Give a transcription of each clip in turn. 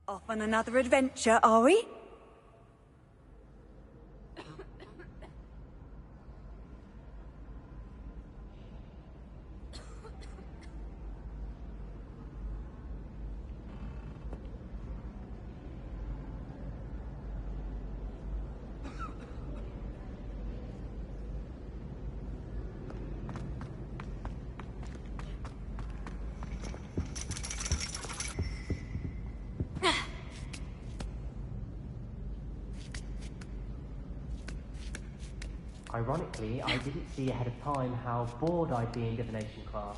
Off on another adventure, are we? Ironically, I didn't see ahead of time how bored I'd be in divination class.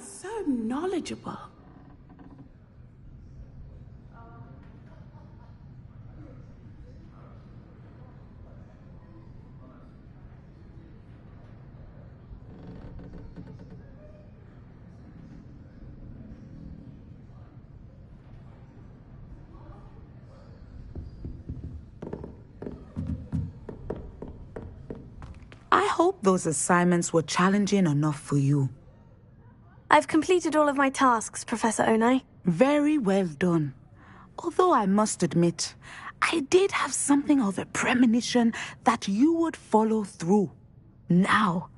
So knowledgeable. I hope those assignments were challenging enough for you. I've completed all of my tasks, Professor Onai. Very well done. Although I must admit, I did have something of a premonition that you would follow through. Now,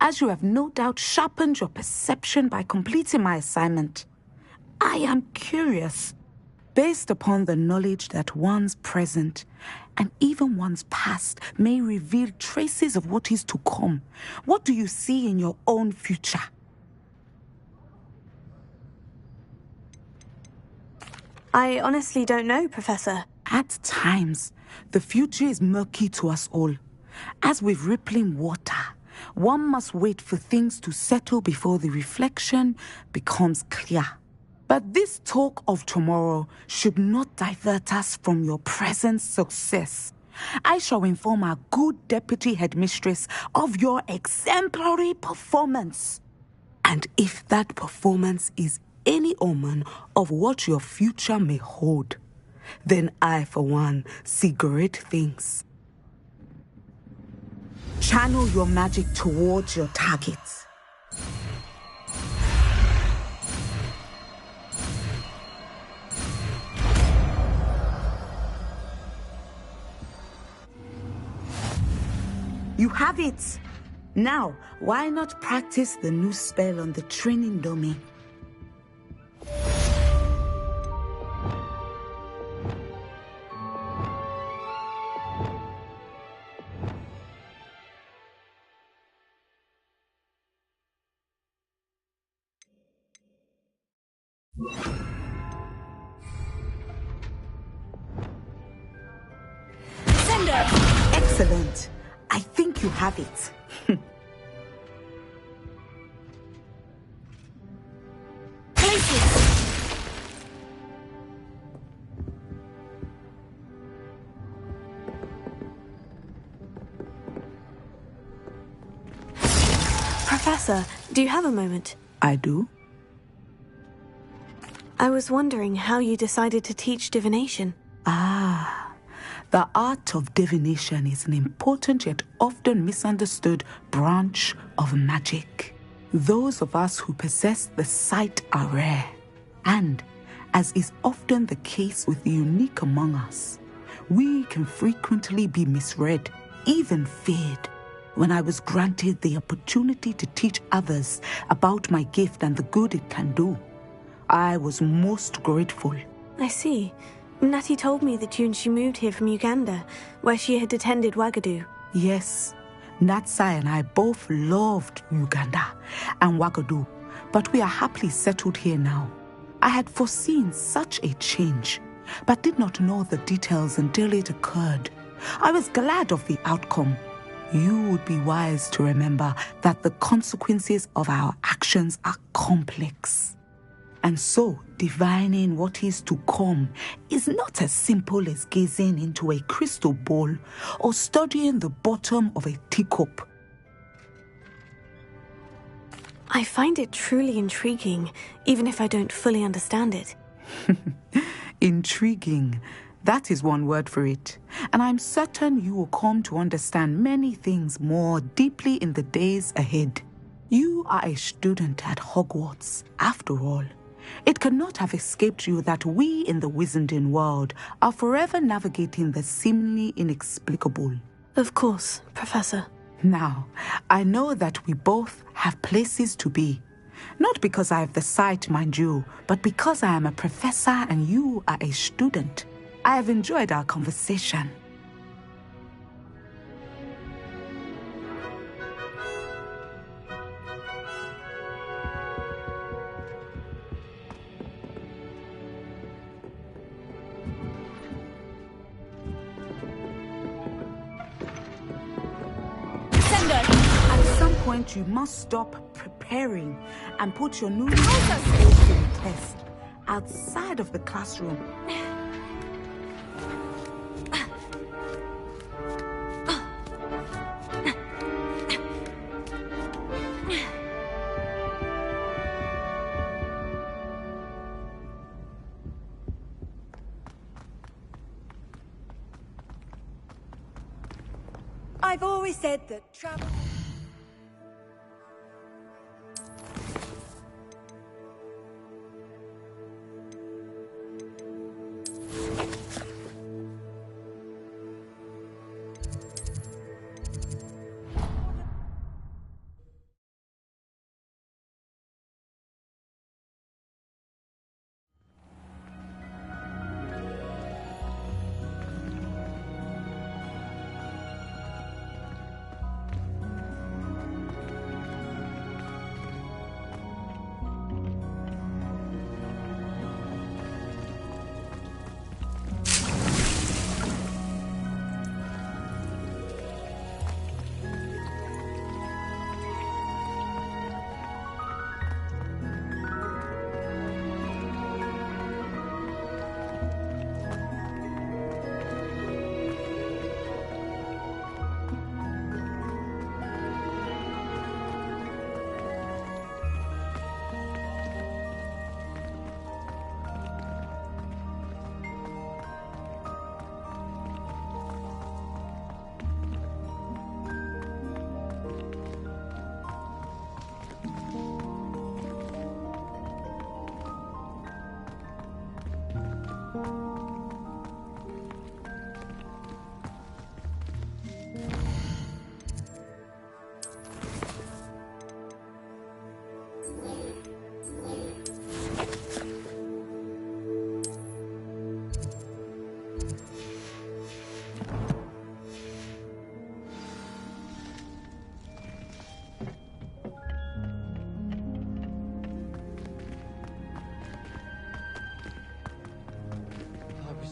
as you have no doubt sharpened your perception by completing my assignment, I am curious, based upon the knowledge that one's present and even one's past may reveal traces of what is to come. What do you see in your own future? I honestly don't know, Professor. At times, the future is murky to us all. As with rippling water, one must wait for things to settle before the reflection becomes clear. But this talk of tomorrow should not divert us from your present success. I shall inform our good deputy headmistress of your exemplary performance. And if that performance is any omen of what your future may hold, then I, for one, see great things. Channel your magic towards your targets. You have it! Now, why not practice the new spell on the training dummy? Sender! Excellent. I think you have it. Place it! Professor, do you have a moment? I do. I was wondering how you decided to teach divination. The art of divination is an important yet often misunderstood branch of magic. Those of us who possess the sight are rare, and, as is often the case with the unique among us, we can frequently be misread, even feared. When I was granted the opportunity to teach others about my gift and the good it can do, I was most grateful. I see. Natty told me that you and she moved here from Uganda, where she had attended Wagadu. Yes, Natsai and I both loved Uganda and Wagadu, but we are happily settled here now. I had foreseen such a change, but did not know the details until it occurred. I was glad of the outcome. You would be wise to remember that the consequences of our actions are complex. And so, divining what is to come is not as simple as gazing into a crystal ball or studying the bottom of a teacup. I find it truly intriguing, even if I don't fully understand it. Intriguing. That is one word for it. And I'm certain you will come to understand many things more deeply in the days ahead. You are a student at Hogwarts, after all. It cannot have escaped you that we in the Wizarding world are forever navigating the seemingly inexplicable. Of course, Professor. Now, I know that we both have places to be. Not because I have the sight, mind you, but because I am a professor and you are a student. I have enjoyed our conversation. At some point, you must stop preparing and put your new skills to the test outside of the classroom. I've always said that travel...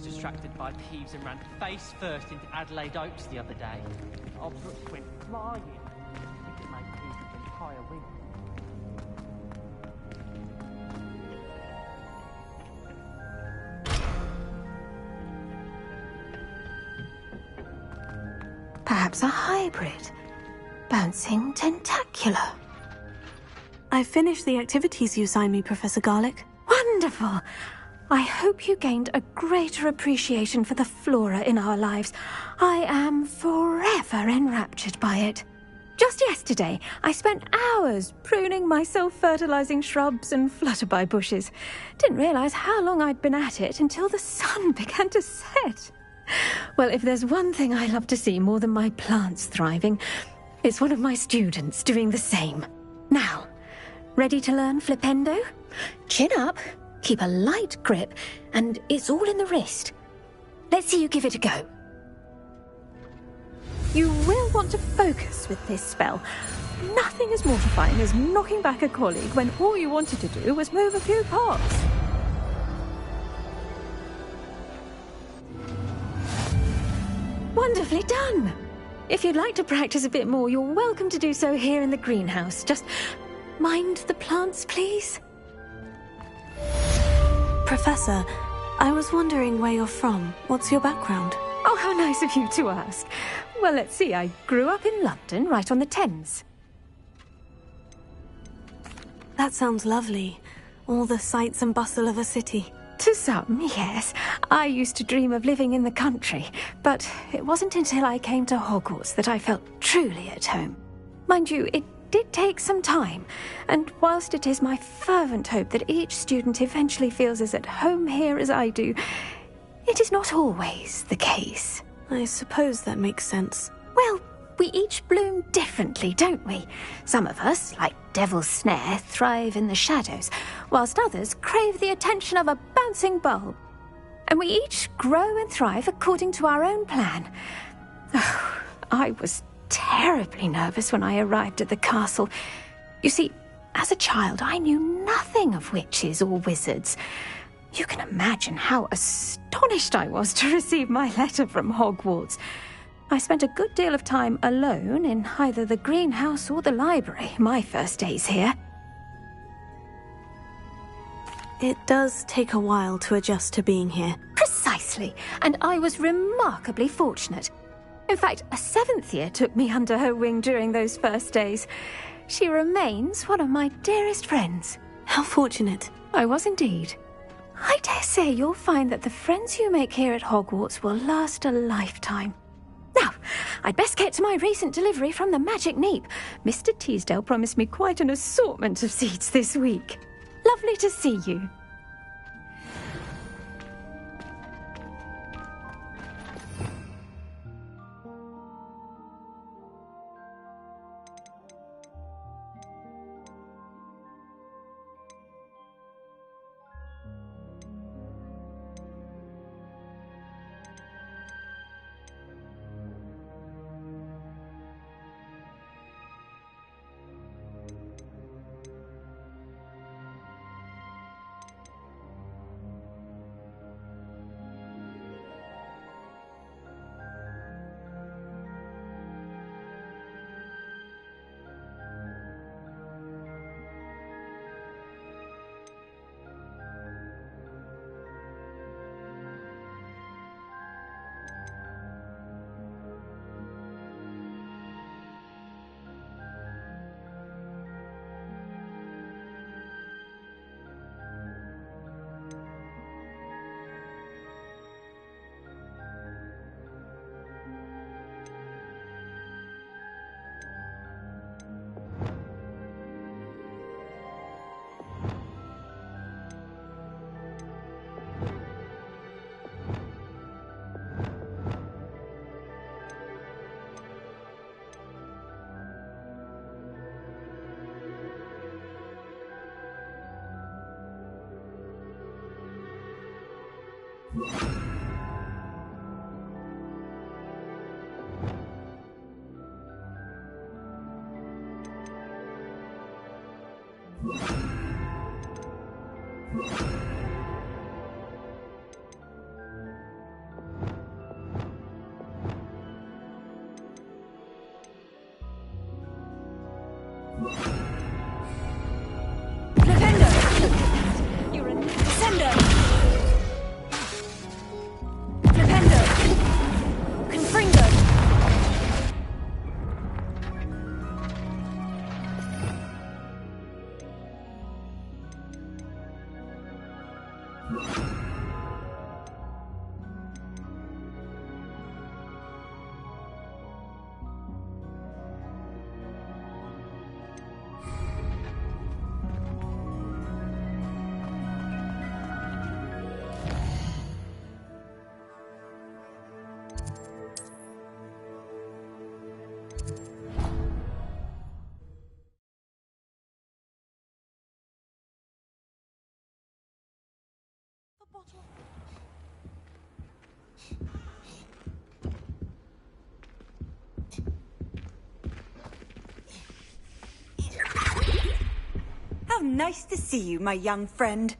Distracted by Peeves and ran face first into Adelaide Oaks the other day. Our Brooks went flying. I think it made Peeves' entire wing. Perhaps a hybrid. Bouncing tentacular. I finished the activities you assigned me, Professor Garlick. Wonderful. wonderful. I hope you gained a greater appreciation for the flora in our lives. I am forever enraptured by it. Just yesterday, I spent hours pruning my self-fertilizing shrubs and flutterby bushes. Didn't realize how long I'd been at it until the sun began to set. Well, if there's one thing I love to see more than my plants thriving, it's one of my students doing the same. Now, ready to learn Flipendo? Chin up, keep a light grip, and it's all in the wrist. Let's see you give it a go. You will want to focus with this spell. Nothing as mortifying as knocking back a colleague when all you wanted to do was move a few parts. Wonderfully done! If you'd like to practice a bit more, you're welcome to do so here in the greenhouse. Just mind the plants, please. Professor, I was wondering where you're from. What's your background? Oh, how nice of you to ask. Well, let's see. I grew up in London, right on the Thames. That sounds lovely. All the sights and bustle of a city. To some, yes. I used to dream of living in the country, but it wasn't until I came to Hogwarts that I felt truly at home. Mind you, it did take some time, and whilst it is my fervent hope that each student eventually feels as at home here as I do, it is not always the case. I suppose that makes sense. Well, we each bloom differently, don't we? Some of us, like Devil's Snare, thrive in the shadows, whilst others crave the attention of a bouncing bulb. And we each grow and thrive according to our own plan. Oh, I was terribly nervous when I arrived at the castle. You see, as a child, I knew nothing of witches or wizards. You can imagine how astonished I was to receive my letter from Hogwarts. I spent a good deal of time alone in either the greenhouse or the library my first days here. It does take a while to adjust to being here. Precisely, and I was remarkably fortunate. In fact, a 7th year took me under her wing during those first days. She remains one of my dearest friends. How fortunate. I was indeed. I dare say you'll find that the friends you make here at Hogwarts will last a lifetime. Now, I'd best get to my recent delivery from the Magic Neep. Mr. Teasdale promised me quite an assortment of seeds this week. Lovely to see you. How nice to see you, my young friend.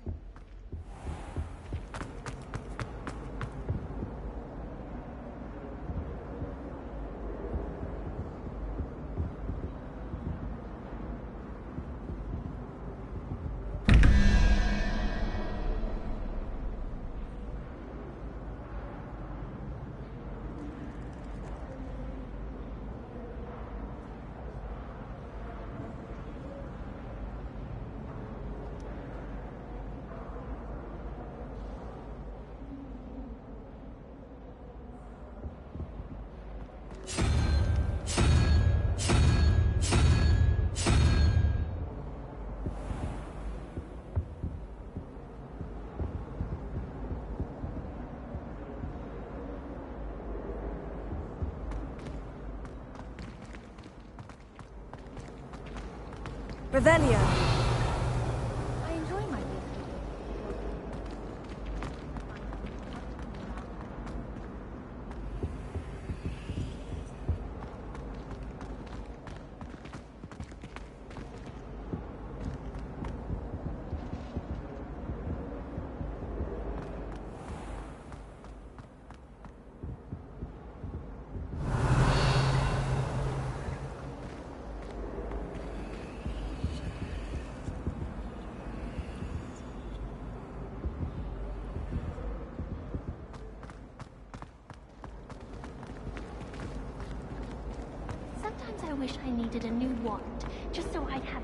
Revelio. I enjoy my week. Sometimes I wish I needed a new wand, just so I'd have.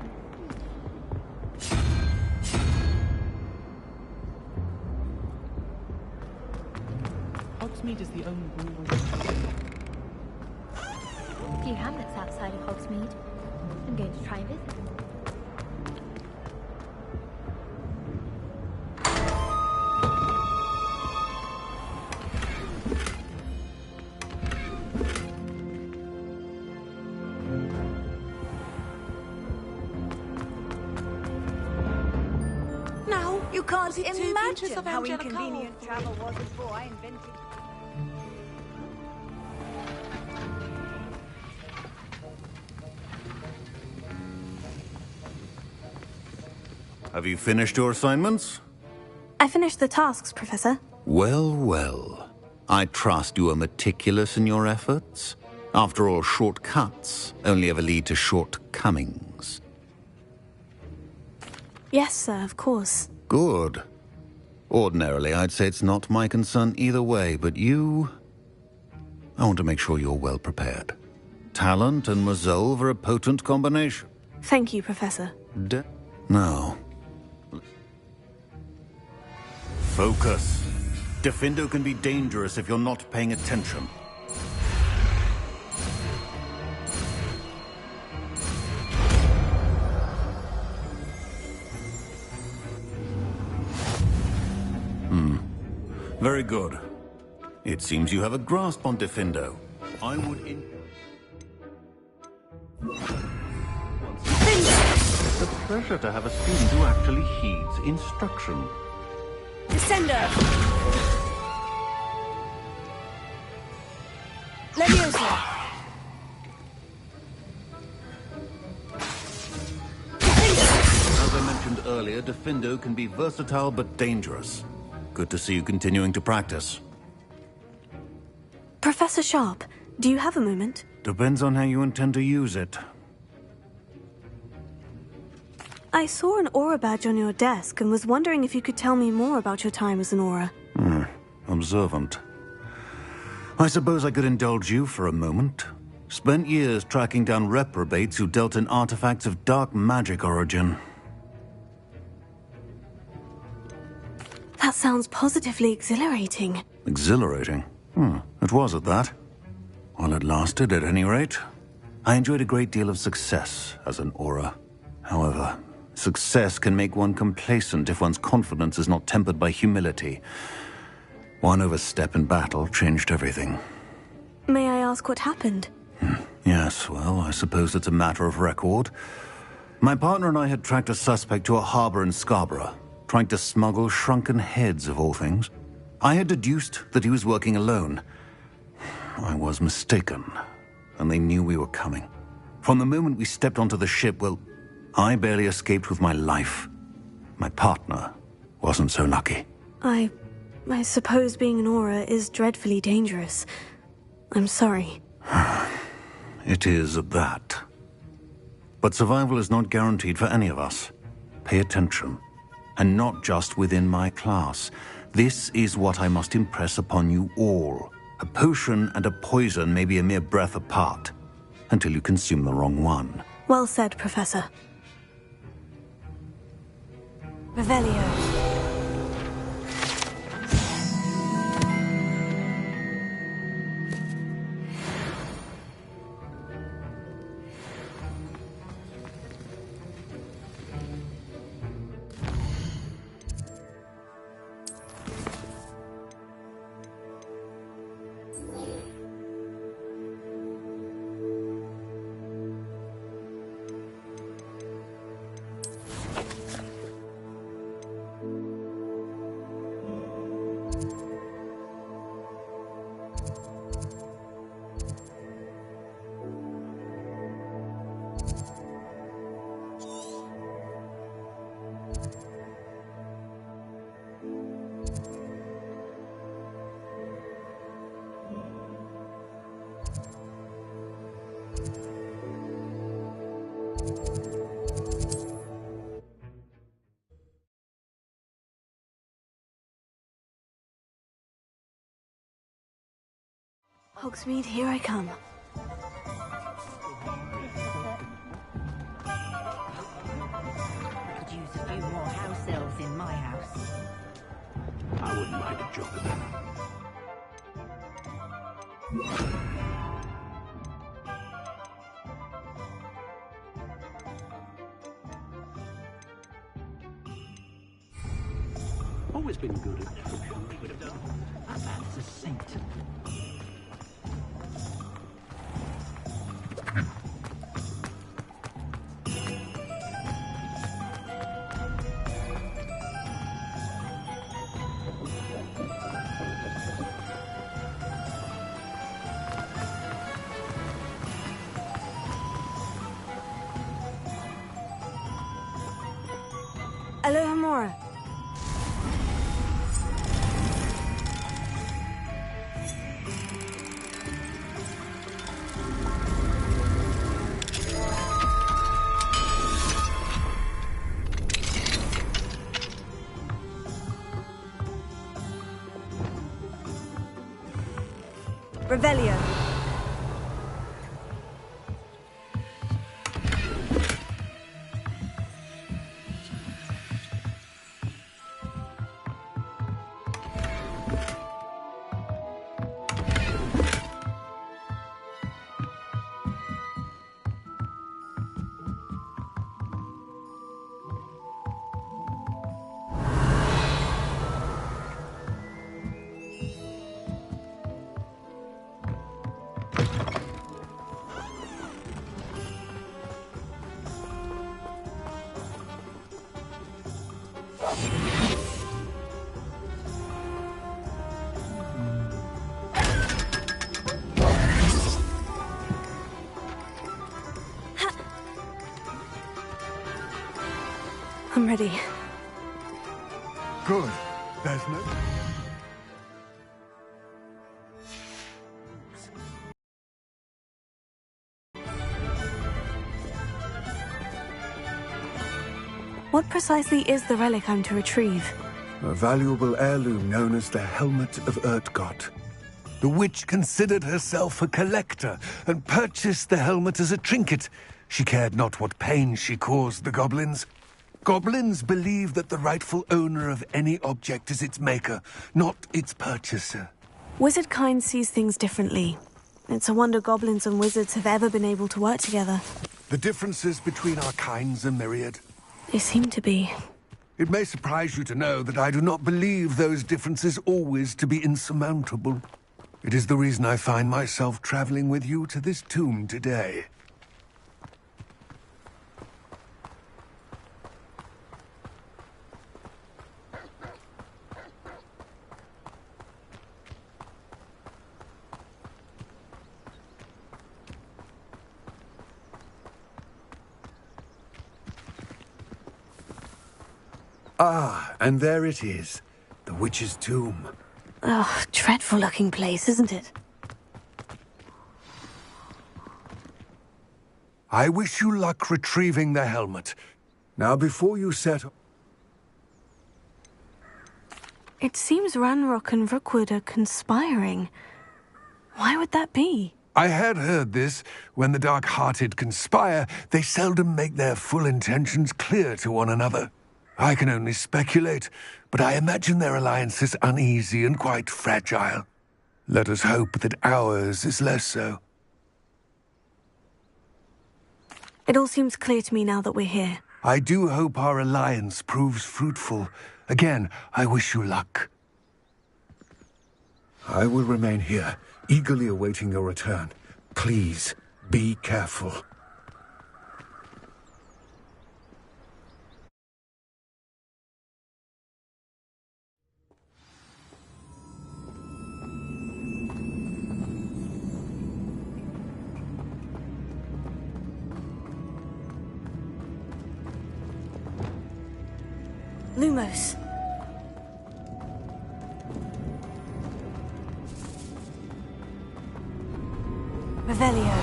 Hogsmeade is the only rule. A few hamlets outside of Hogsmeade. I'm going to try and visit them. You can't it two imagine pinches of how Angelica inconvenient Hall? travel was before I invented. Have you finished your assignments? I finished the tasks, Professor. Well, well. I trust you are meticulous in your efforts. After all, shortcuts only ever lead to shortcomings. Yes, sir, of course. Good. Ordinarily, I'd say it's not my concern either way, but you... I want to make sure you're well prepared. Talent and resolve are a potent combination. Thank you, Professor. Now... Focus. Defendo can be dangerous if you're not paying attention. Very good. It seems you have a grasp on Defendo. I would It's a pleasure to have a student who actually heeds instruction. Descender! Leviosa! As I mentioned earlier, Defendo can be versatile but dangerous. Good to see you continuing to practice. Professor Sharp, do you have a moment? Depends on how you intend to use it. I saw an aura badge on your desk and was wondering if you could tell me more about your time as an aura. Observant. I suppose I could indulge you for a moment. Spent years tracking down reprobates who dealt in artifacts of dark magic origin. That That sounds positively exhilarating. Exhilarating? It was at that. While it lasted, at any rate. I enjoyed a great deal of success as an aura. However, success can make one complacent if one's confidence is not tempered by humility. One overstep in battle changed everything. May I ask what happened? Yes, well, I suppose it's a matter of record. My partner and I had tracked a suspect to a harbor in Scarborough, trying to smuggle shrunken heads of all things. I had deduced that he was working alone. I was mistaken, and they knew we were coming. From the moment we stepped onto the ship, well, I barely escaped with my life. My partner wasn't so lucky. I suppose being an aura is dreadfully dangerous. I'm sorry. It is at that. But survival is not guaranteed for any of us. Pay attention. And not just within my class. This is what I must impress upon you all. A potion and a poison may be a mere breath apart, until you consume the wrong one. Well said, Professor. Revelio. Hogsmeade, here I come. I could use a few more house elves in my house. I wouldn't mind a job of them. Always been good at description. He would have done. That man is a saint. Alohomora. Revelio. I'm ready. Good. There's no... What precisely is the relic I'm to retrieve? A valuable heirloom known as the Helmet of Urtgott. The witch considered herself a collector and purchased the helmet as a trinket. She cared not what pain she caused the goblins. Goblins believe that the rightful owner of any object is its maker, not its purchaser. Wizard kind sees things differently. It's a wonder goblins and wizards have ever been able to work together. The differences between our kinds are myriad. They seem to be. It may surprise you to know that I do not believe those differences always to be insurmountable. It is the reason I find myself traveling with you to this tomb today. Ah, and there it is. The witch's tomb. Oh, dreadful looking place, isn't it? I wish you luck retrieving the helmet. Now, before you set... It seems Ranrock and Rookwood are conspiring. Why would that be? I had heard this. When the dark-hearted conspire, they seldom make their full intentions clear to one another. I can only speculate, but I imagine their alliance is uneasy and quite fragile. Let us hope that ours is less so. It all seems clear to me now that we're here. I do hope our alliance proves fruitful. Again, I wish you luck. I will remain here, eagerly awaiting your return. Please, be careful. Lumos. Revelio.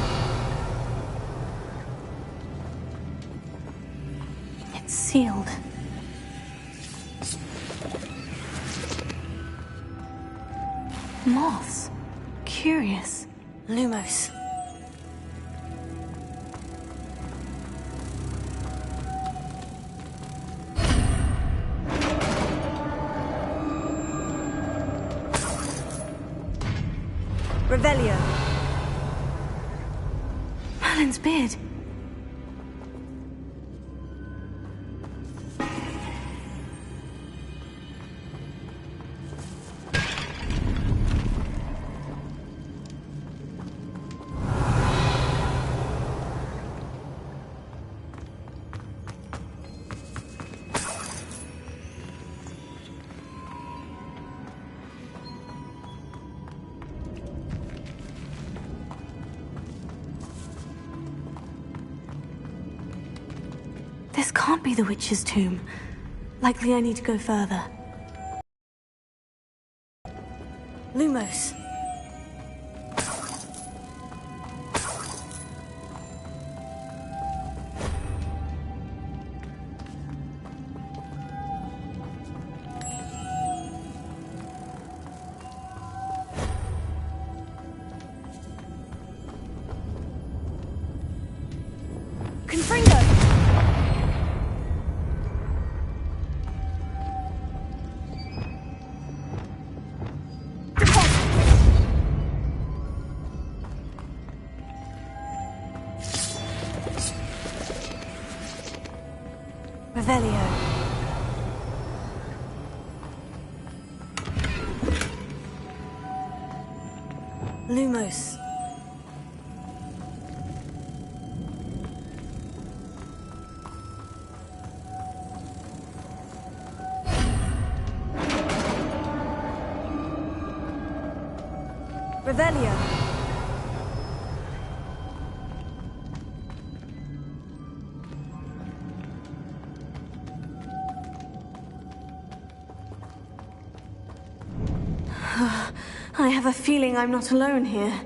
It's sealed. Moths. Curious. Lumos. Revelio. Merlin's beard. This can't be the witch's tomb. Likely I need to go further. Lumos. Confringo! Revelio. Lumos. Revelio. I have a feeling I'm not alone here.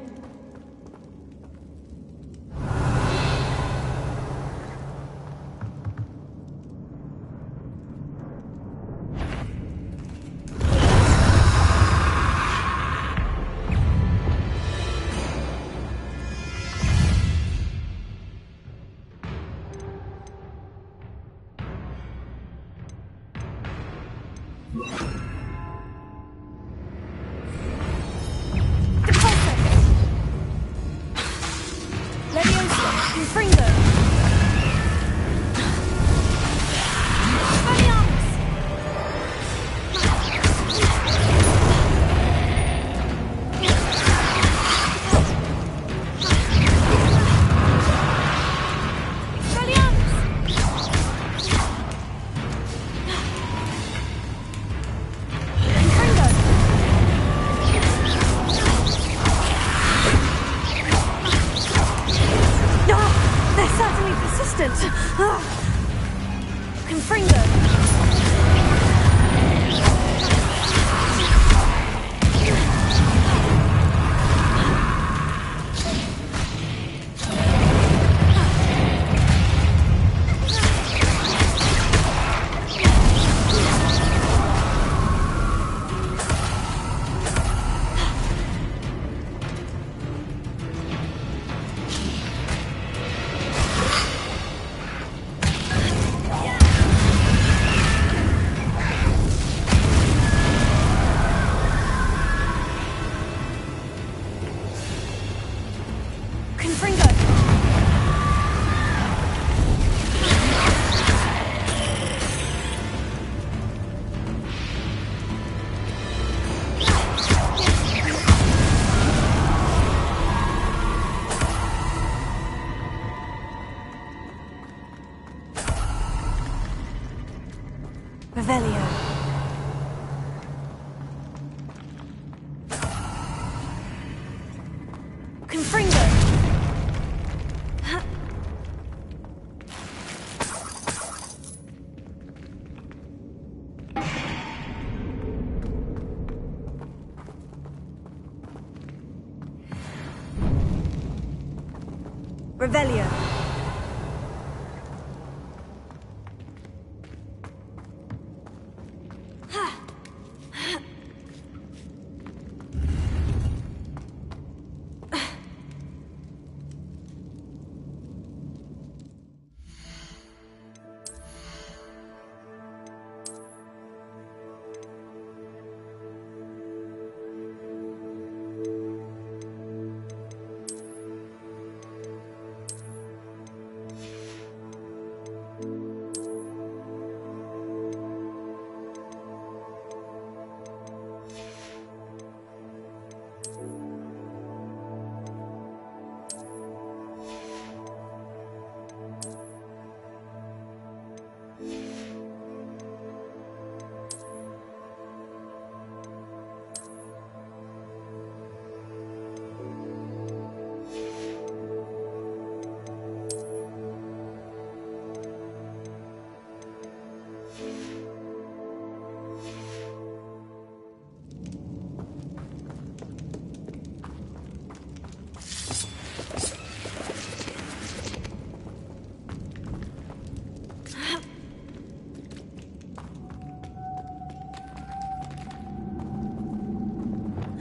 Revelio. Confringo. Revelio.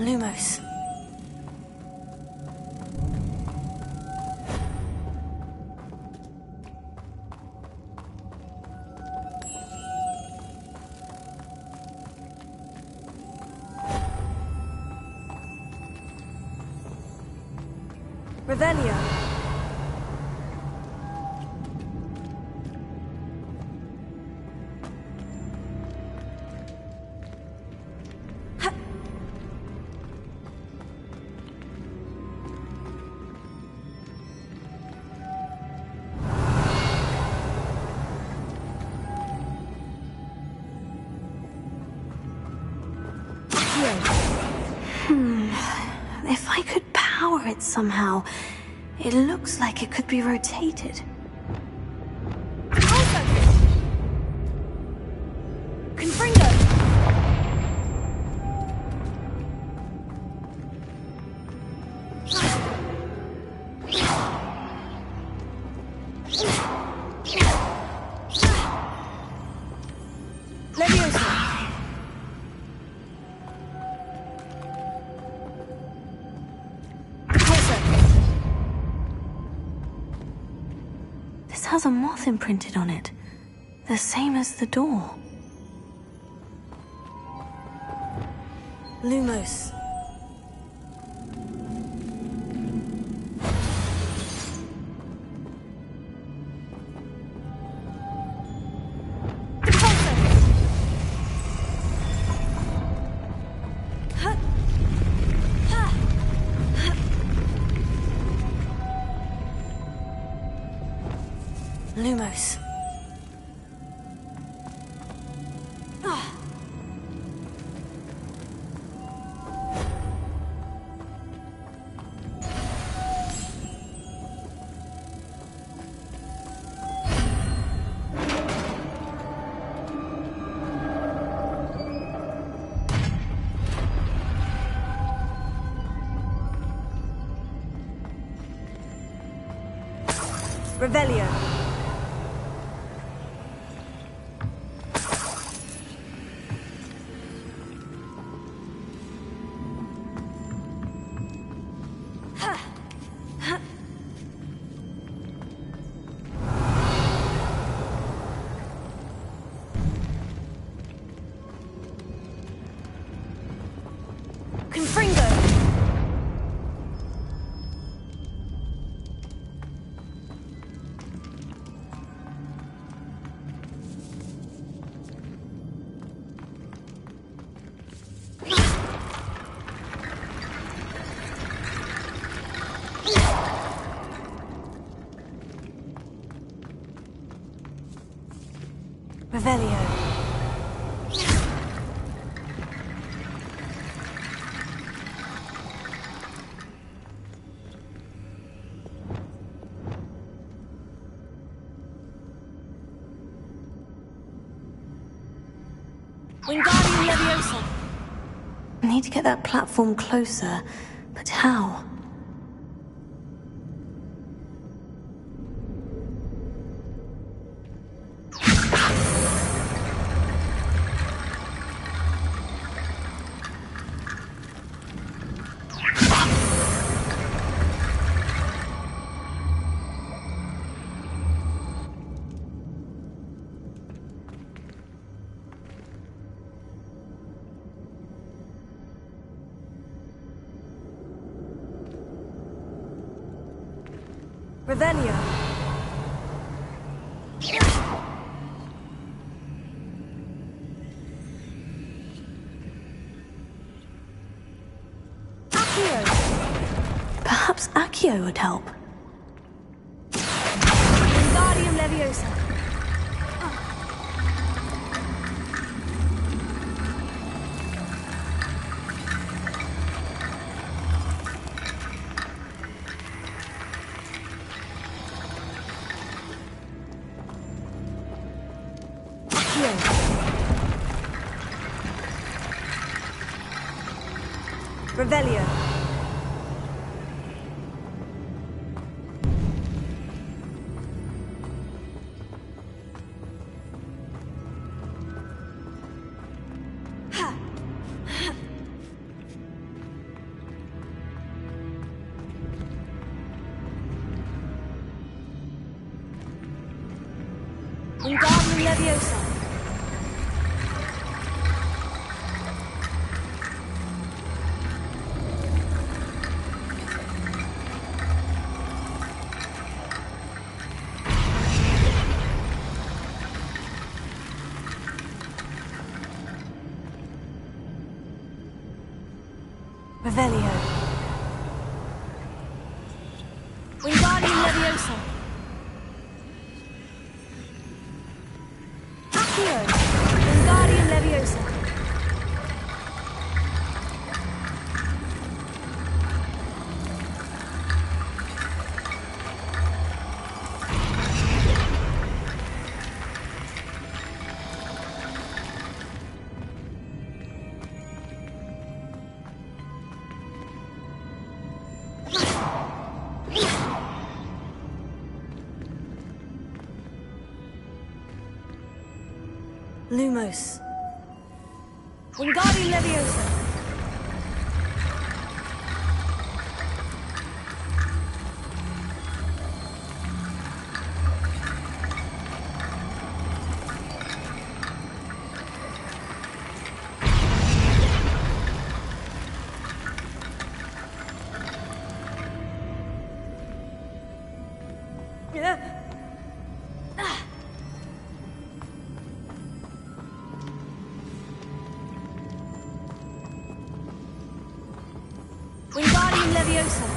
Lumos. Revelio. If I could power it somehow, it looks like it could be rotated. Confringo. This has a moth imprinted on it, the same as the door. Lumos. Lumos. Revelio. Confringo! Revelio. Wingardium Leviosa! I need to get that platform closer, but how? Revelio! Accio! Perhaps Accio would help. Wingardium Leviosa! Revelio. Wingardium Leviosa. Revelio. Wingardium Leviosa. Accio. Wingardium Leviosa. Lumos. Wingardium Leviosa. Wingardium Leviosa.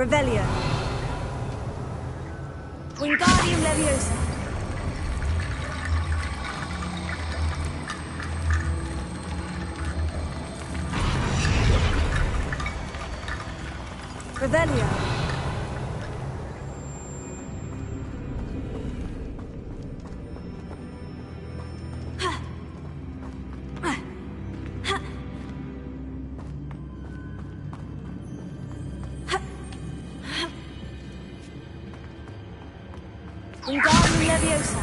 Revelio. Wingardium Leviosa. Revelio. Wingardium Leviosa.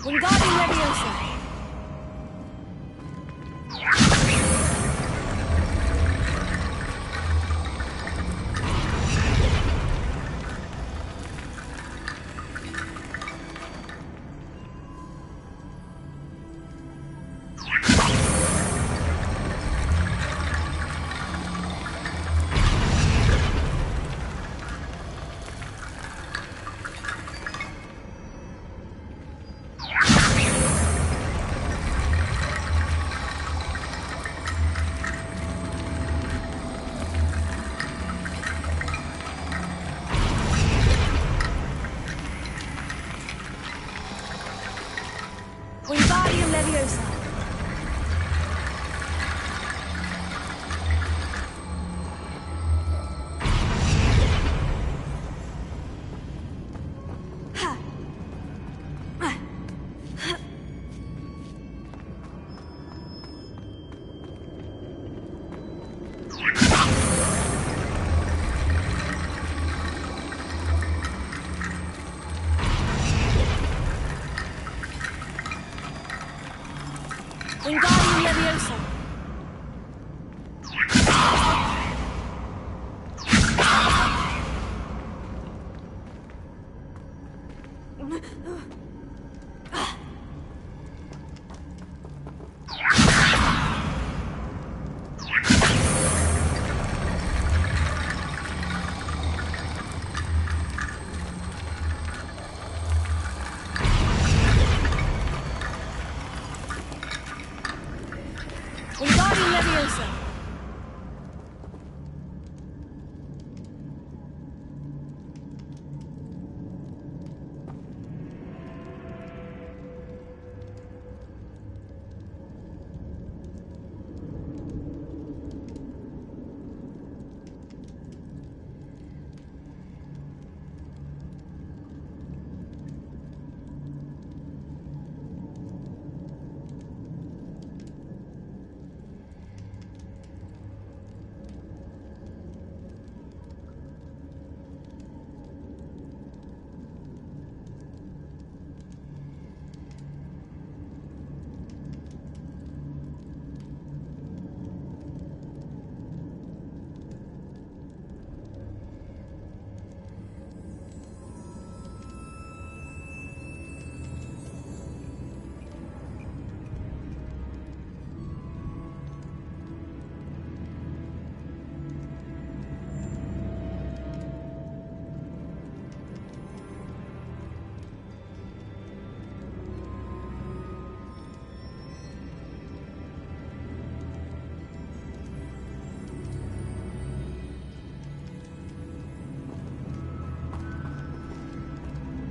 Wingardium Leviosa. Wingardium Leviosa. Wingardium Leviosa. Leviosa!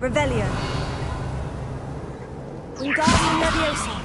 Revelio. Wingardium Leviosa.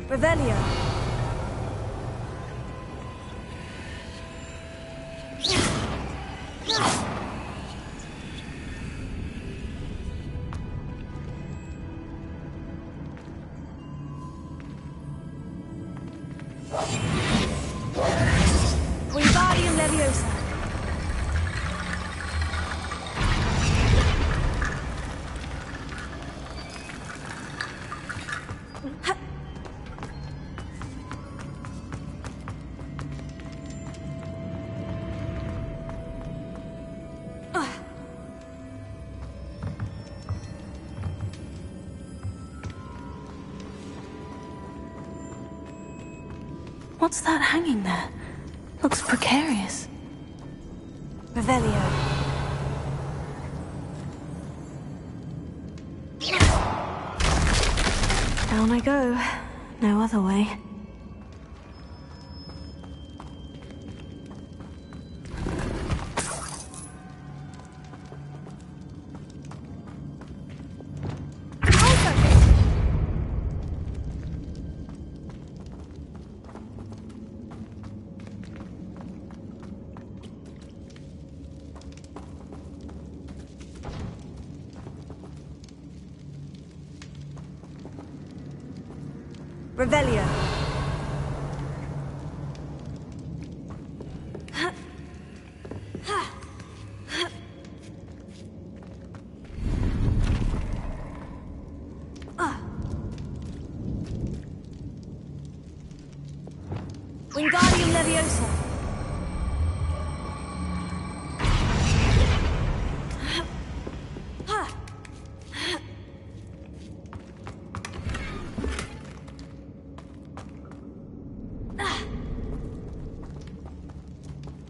Revelio. Wingardium Leviosa. What's that hanging there? Looks precarious. Revelio. Down I go. No other way. Revelio. Wingardium Leviosa.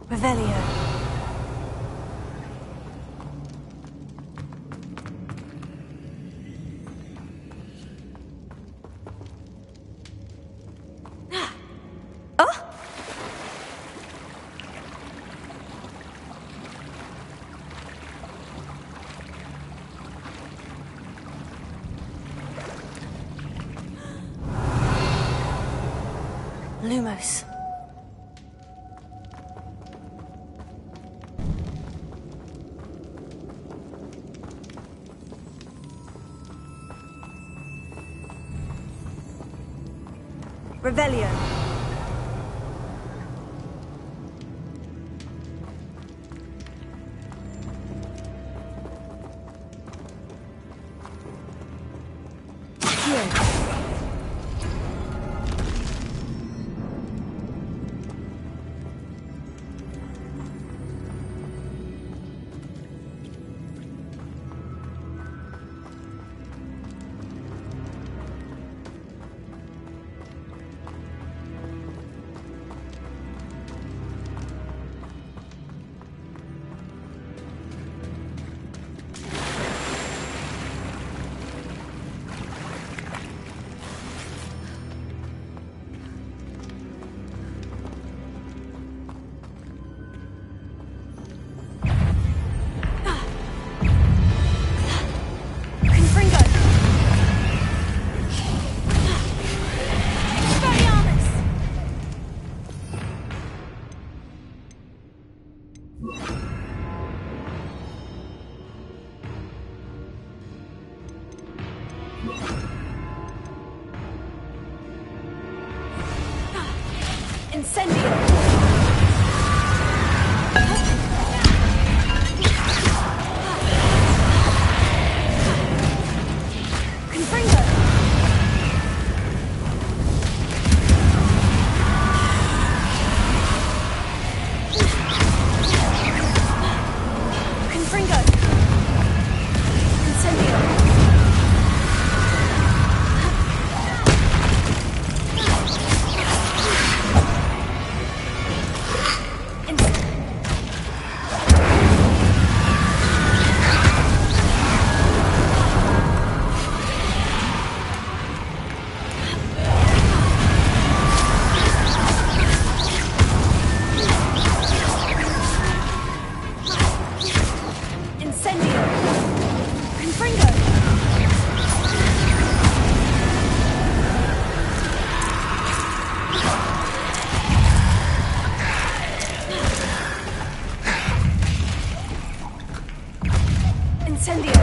Revelio. Lumos. Revelio. Incendio! Confringo! Confringo! Incendio! Incendio! Confringo! Incendio!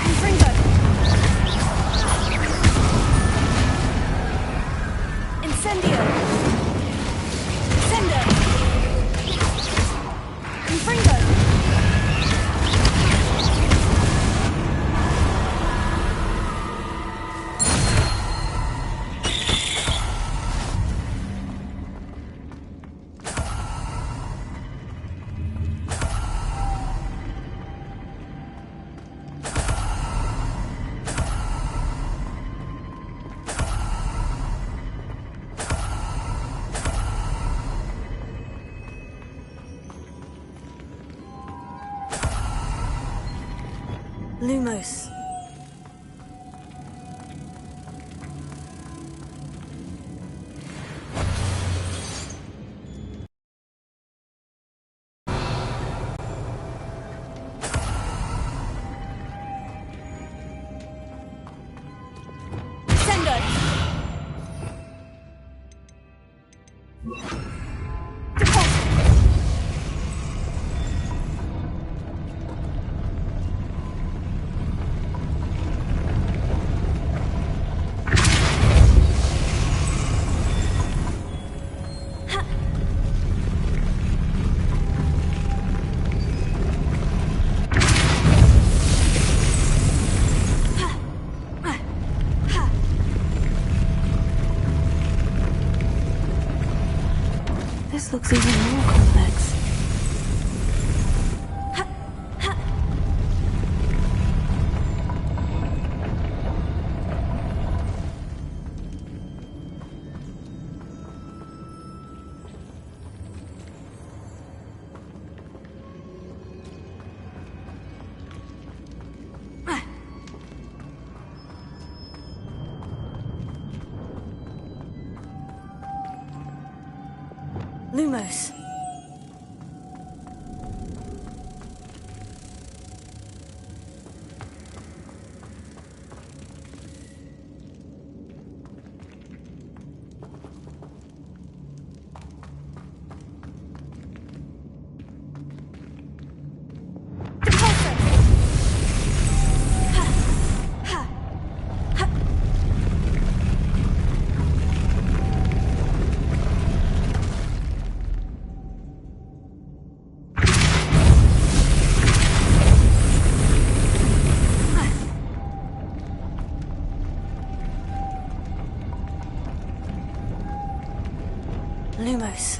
Confringo! Incendio! Sendo! Confringo! Lumos. Sendo. This looks even more complex. Lumos. Lumos.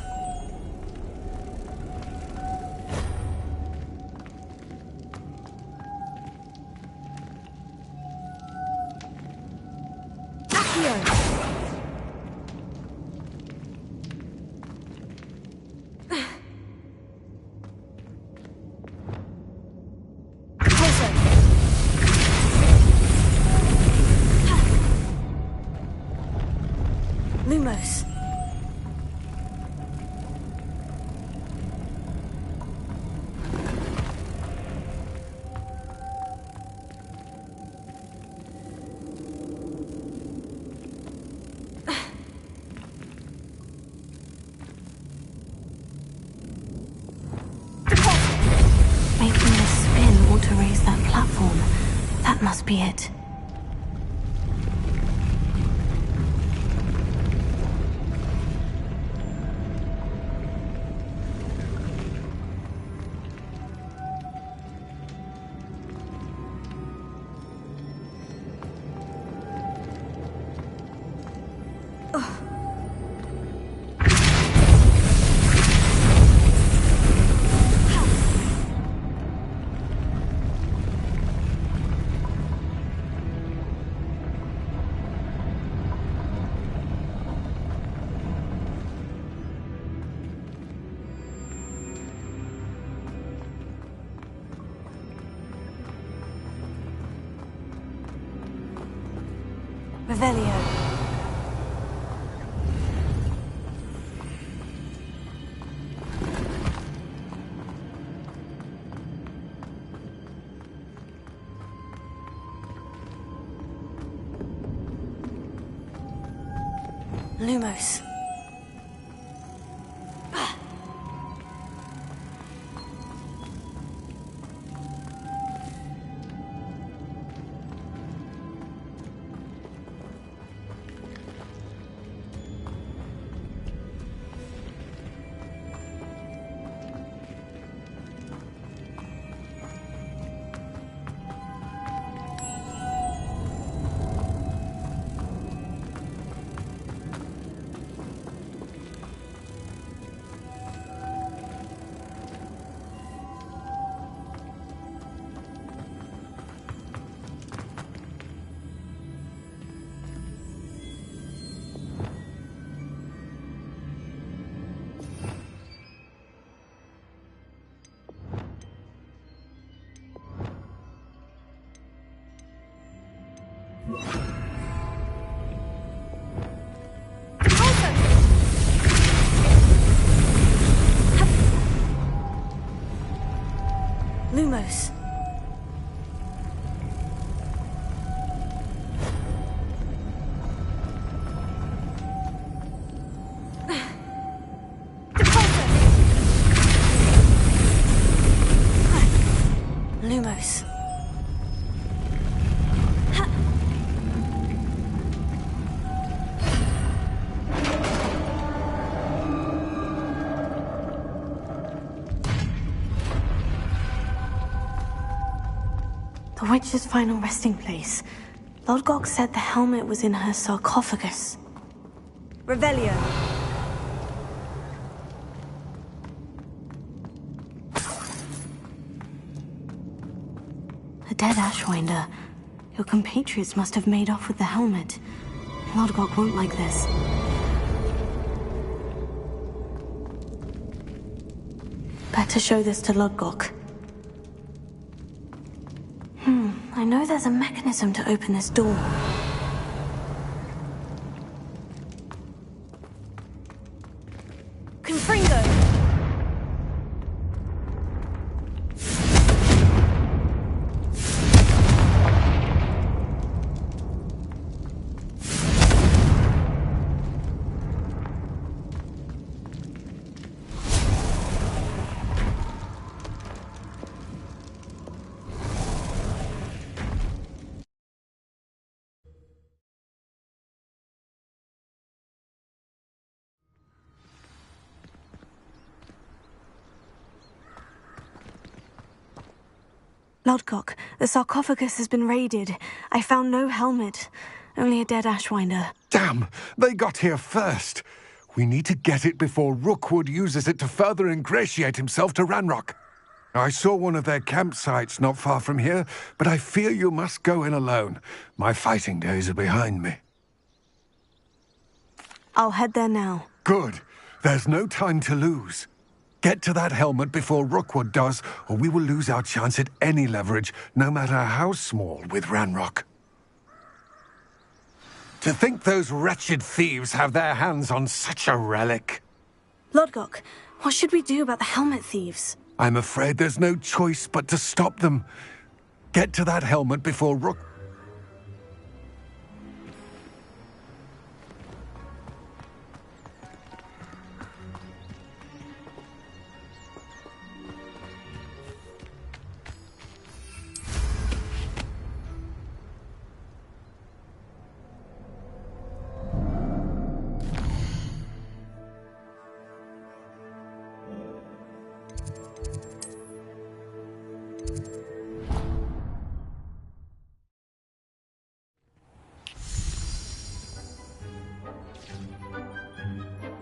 Lumos. Making this spin ought to raise that platform. That must be it. Revelio. Lumos. Lumos. Lumos. The witch's final resting place. Lodgok said the helmet was in her sarcophagus. Revelio. A dead Ashwinder. Your compatriots must have made off with the helmet. Lodgok won't like this. Better show this to Lodgok. I know there's a mechanism to open this door. Confringo. Lodgok, the sarcophagus has been raided. I found no helmet, only a dead Ashwinder. Damn! They got here first. We need to get it before Rookwood uses it to further ingratiate himself to Ranrock. I saw one of their campsites not far from here, but I fear you must go in alone. My fighting days are behind me. I'll head there now. Good. There's no time to lose. Get to that helmet before Rookwood does, or we will lose our chance at any leverage, no matter how small, with Ranrock. To think those wretched thieves have their hands on such a relic. Lodgok, what should we do about the helmet thieves? I'm afraid there's no choice but to stop them. Get to that helmet before Rook...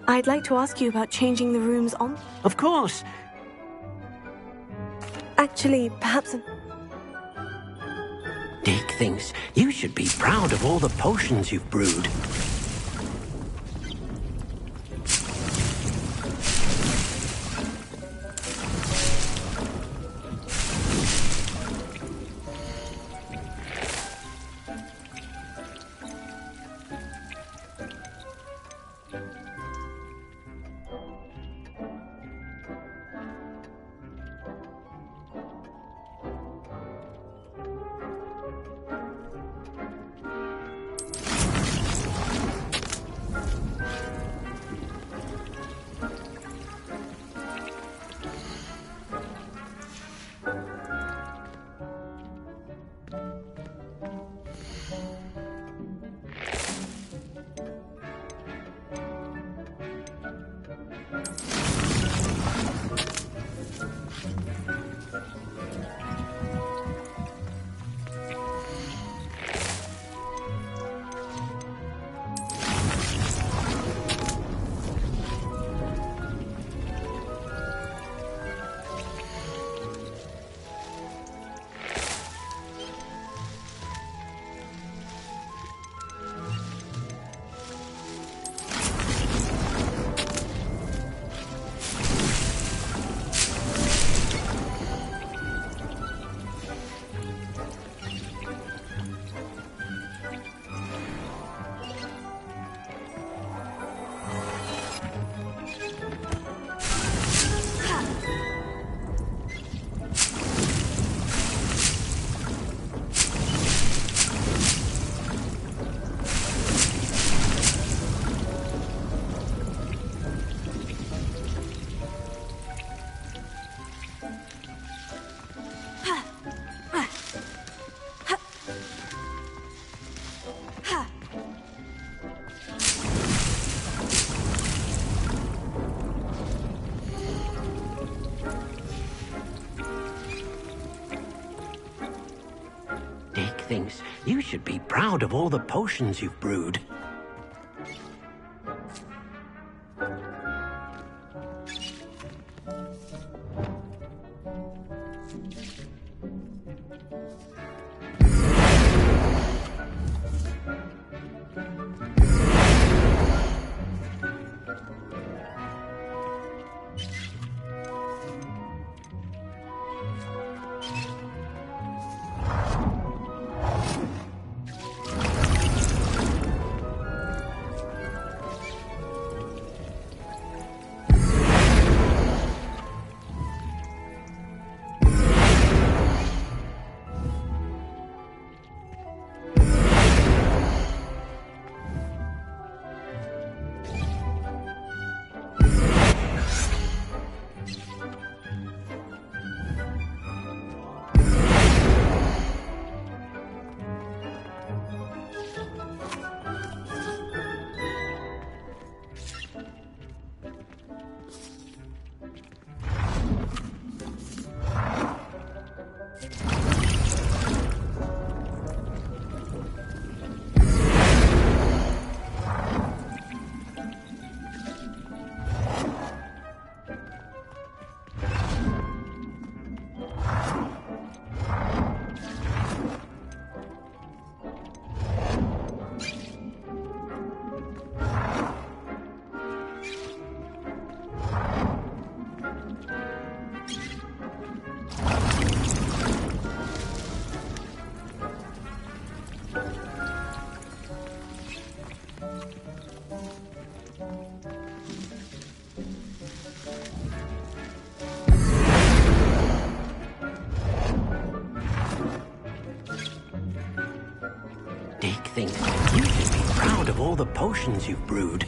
I'd like to ask you about changing the rooms on... Of course. Actually, perhaps... Dick thinks you should be proud of all the potions you've brewed. Thinks you should be proud of all the potions you've brewed. You should be proud of all the potions you've brewed.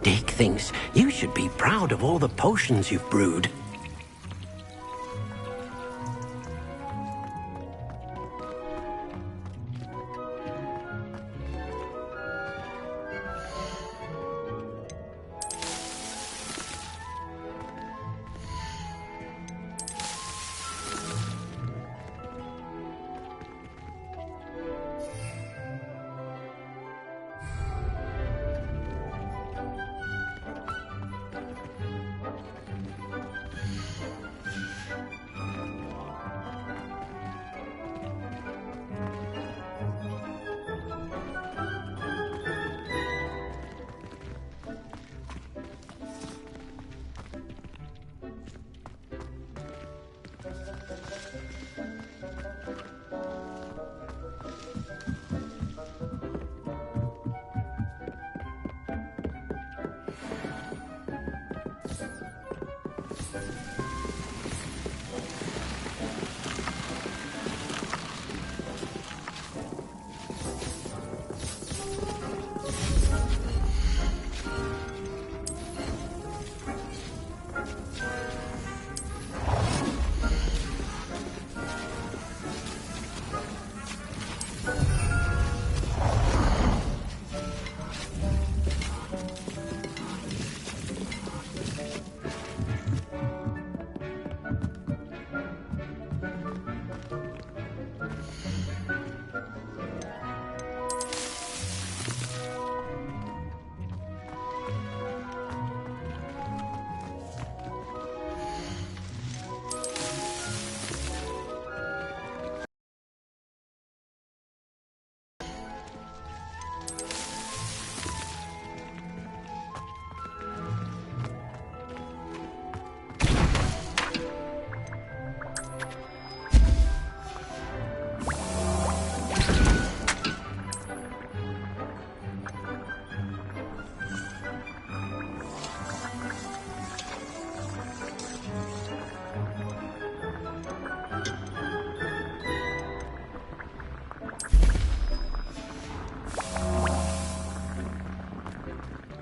Dick thinks you should be proud of all the potions you've brewed.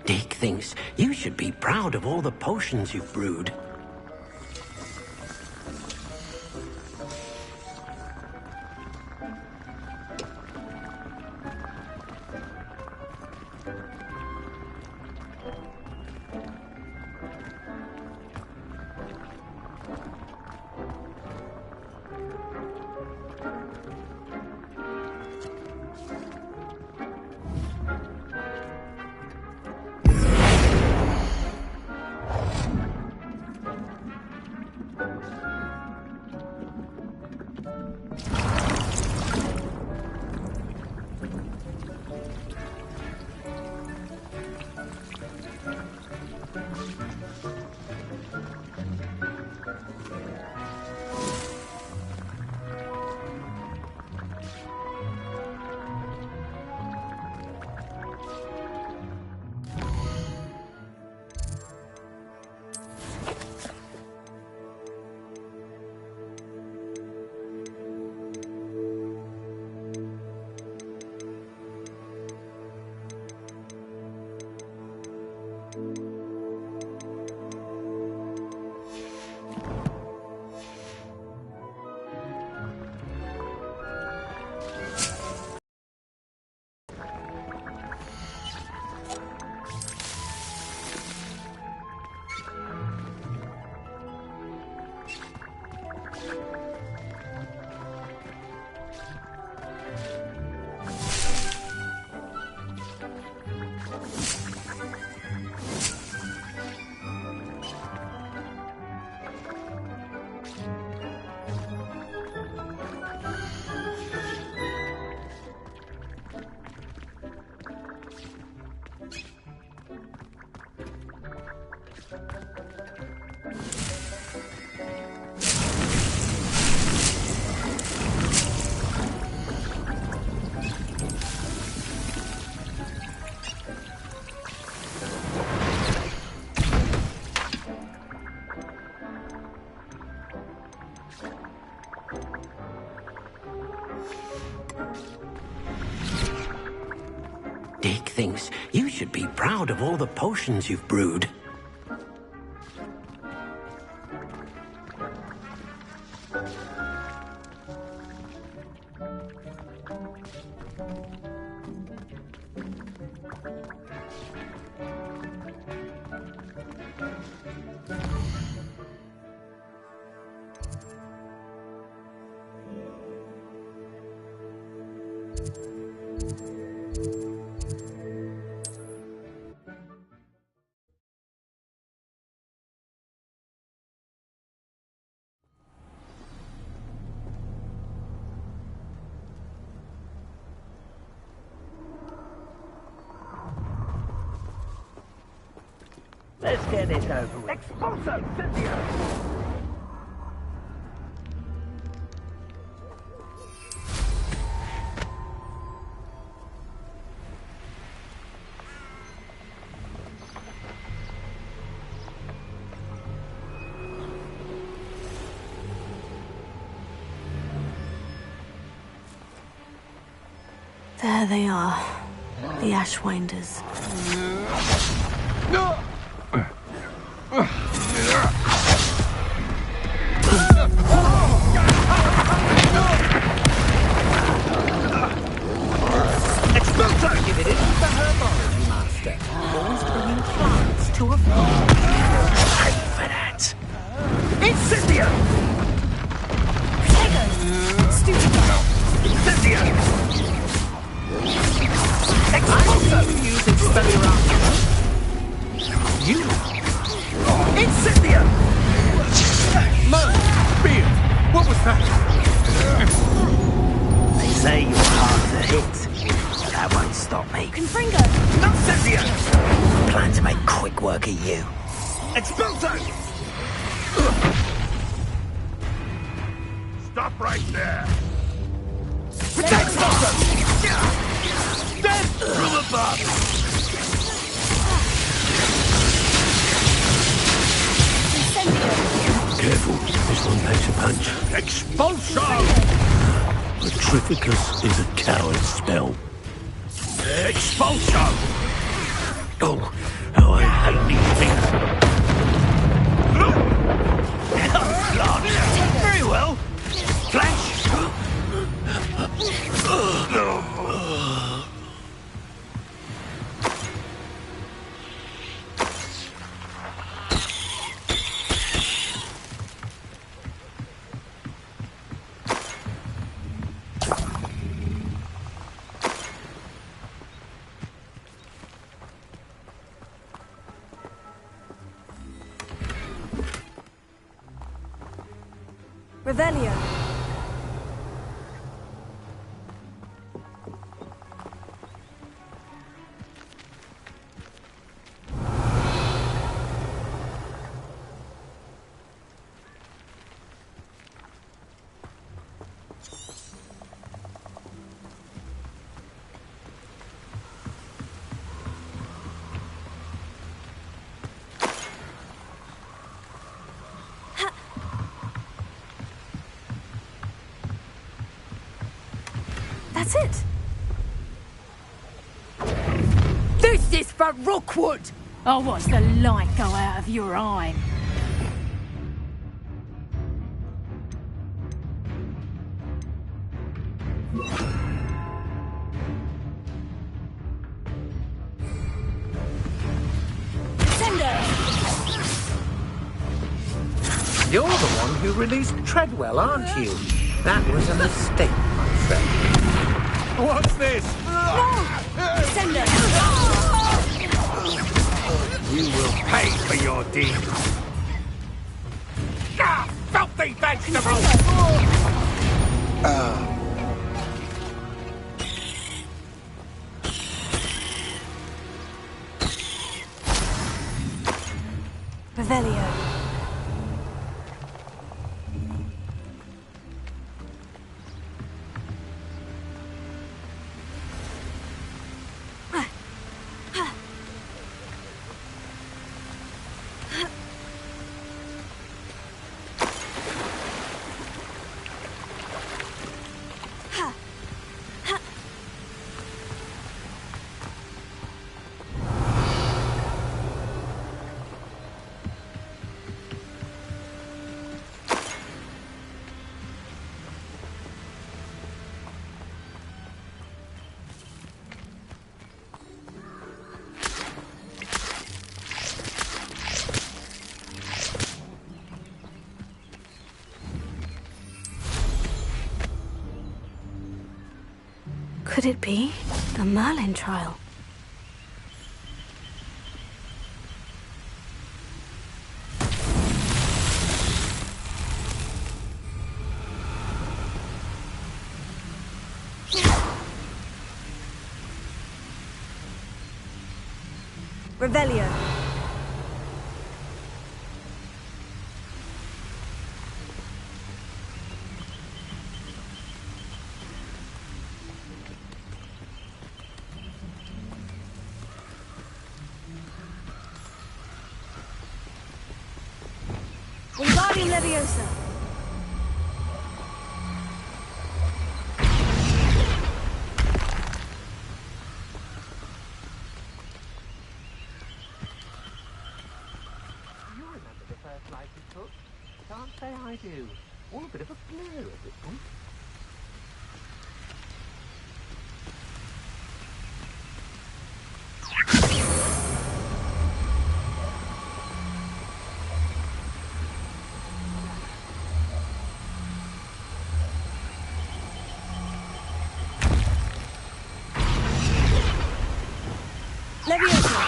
Dick thinks you should be proud of all the potions you've brewed. Dick thinks you should be proud of all the potions you've brewed. Let's get this over with. Expulso, Cynthia! There they are, the Ashwinders. Expulso! If it isn't the herbology master, always bringing plants to a farm. Pay for that. Incendio! Incendio! Expulso! Use Expelliarmus. You? Incendio! Man! Beard! What was that? They say you're hard to hit, but that won't stop me. Confringo! Incendio! I plan to make quick work of you. Expulso! Stop right there! Protect Expulso! Dead from above! Careful, this one packs a punch. Expulso! Petrificus is a coward spell. Expulso! Oh, hate these things. Very well. Flash. Revelio. That's it. This is for Rookwood! I'll watch the light go out of your eye. You're the one who released Treadwell, aren't you? That was a mistake, my friend. What's this? Sender. You will pay for your deeds. Ah, filthy vegetable! Revelio. Could it be the Merlin trial? Revelio. Wingardium Leviosa. You remember the first life you took? Can't say I do. All a bit of a blur at this point. Leviosa.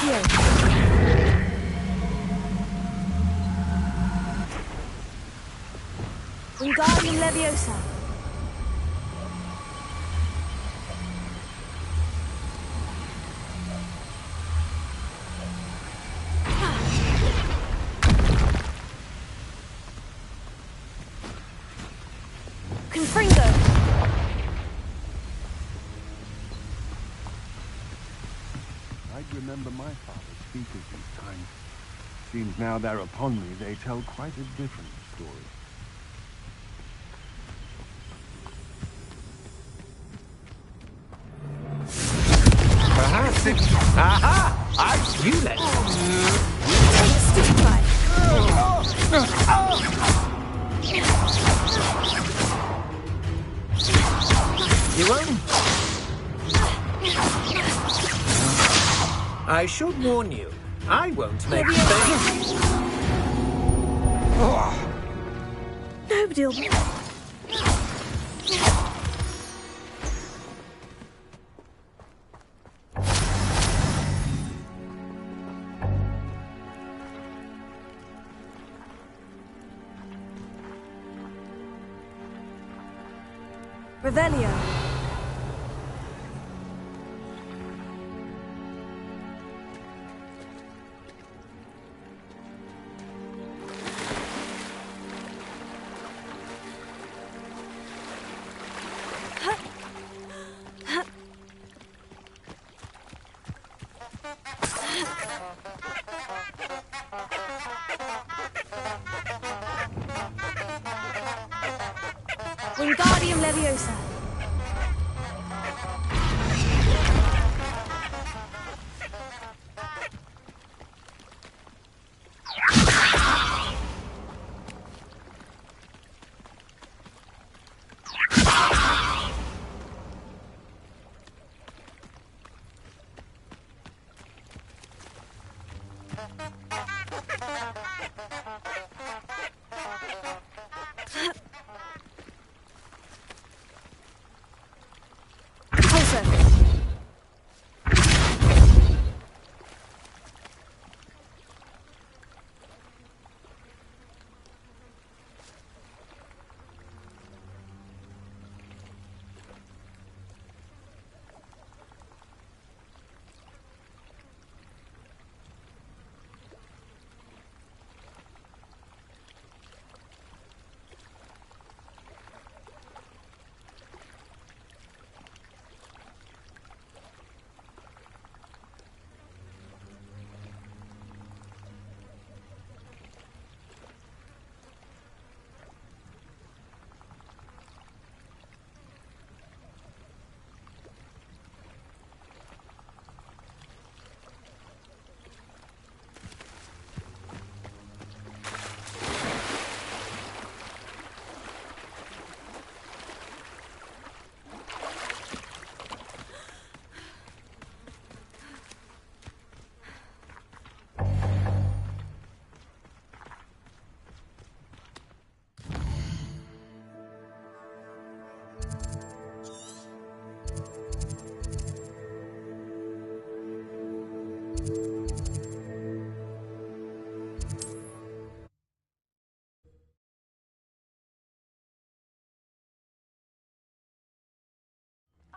Here. Wingardium Leviosa. Confringo. I'd remember my father's speakers these times. Seems now they're upon me, they tell quite a different story. sit. Aha! You let Stick fight. You won't. I should warn you. I won't make mistakes. Nobody'll... Revelio. Wingardium Leviosa.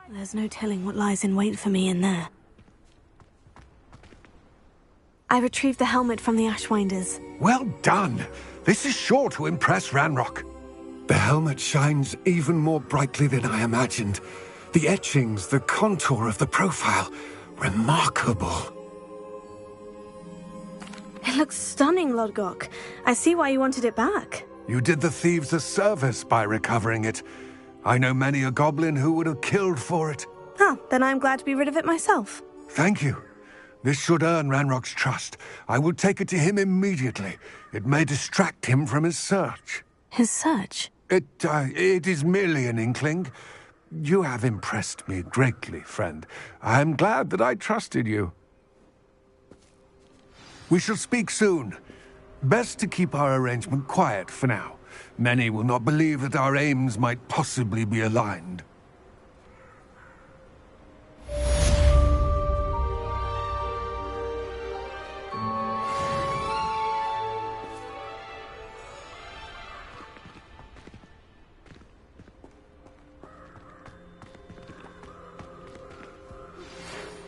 There's no telling what lies in wait for me in there. I retrieved the helmet from the Ashwinders. Well done. This is sure to impress Ranrock. The helmet shines even more brightly than I imagined. The etchings, the contour of the profile. Remarkable. It looks stunning, Lodgok. I see why you wanted it back. You did the thieves a service by recovering it. I know many a goblin who would have killed for it. Ah, then I'm glad to be rid of it myself. Thank you. This should earn Ranrock's trust. I will take it to him immediately. It may distract him from his search. His search? It is merely an inkling. You have impressed me greatly, friend. I am glad that I trusted you. We shall speak soon. Best to keep our arrangement quiet for now. Many will not believe that our aims might possibly be aligned.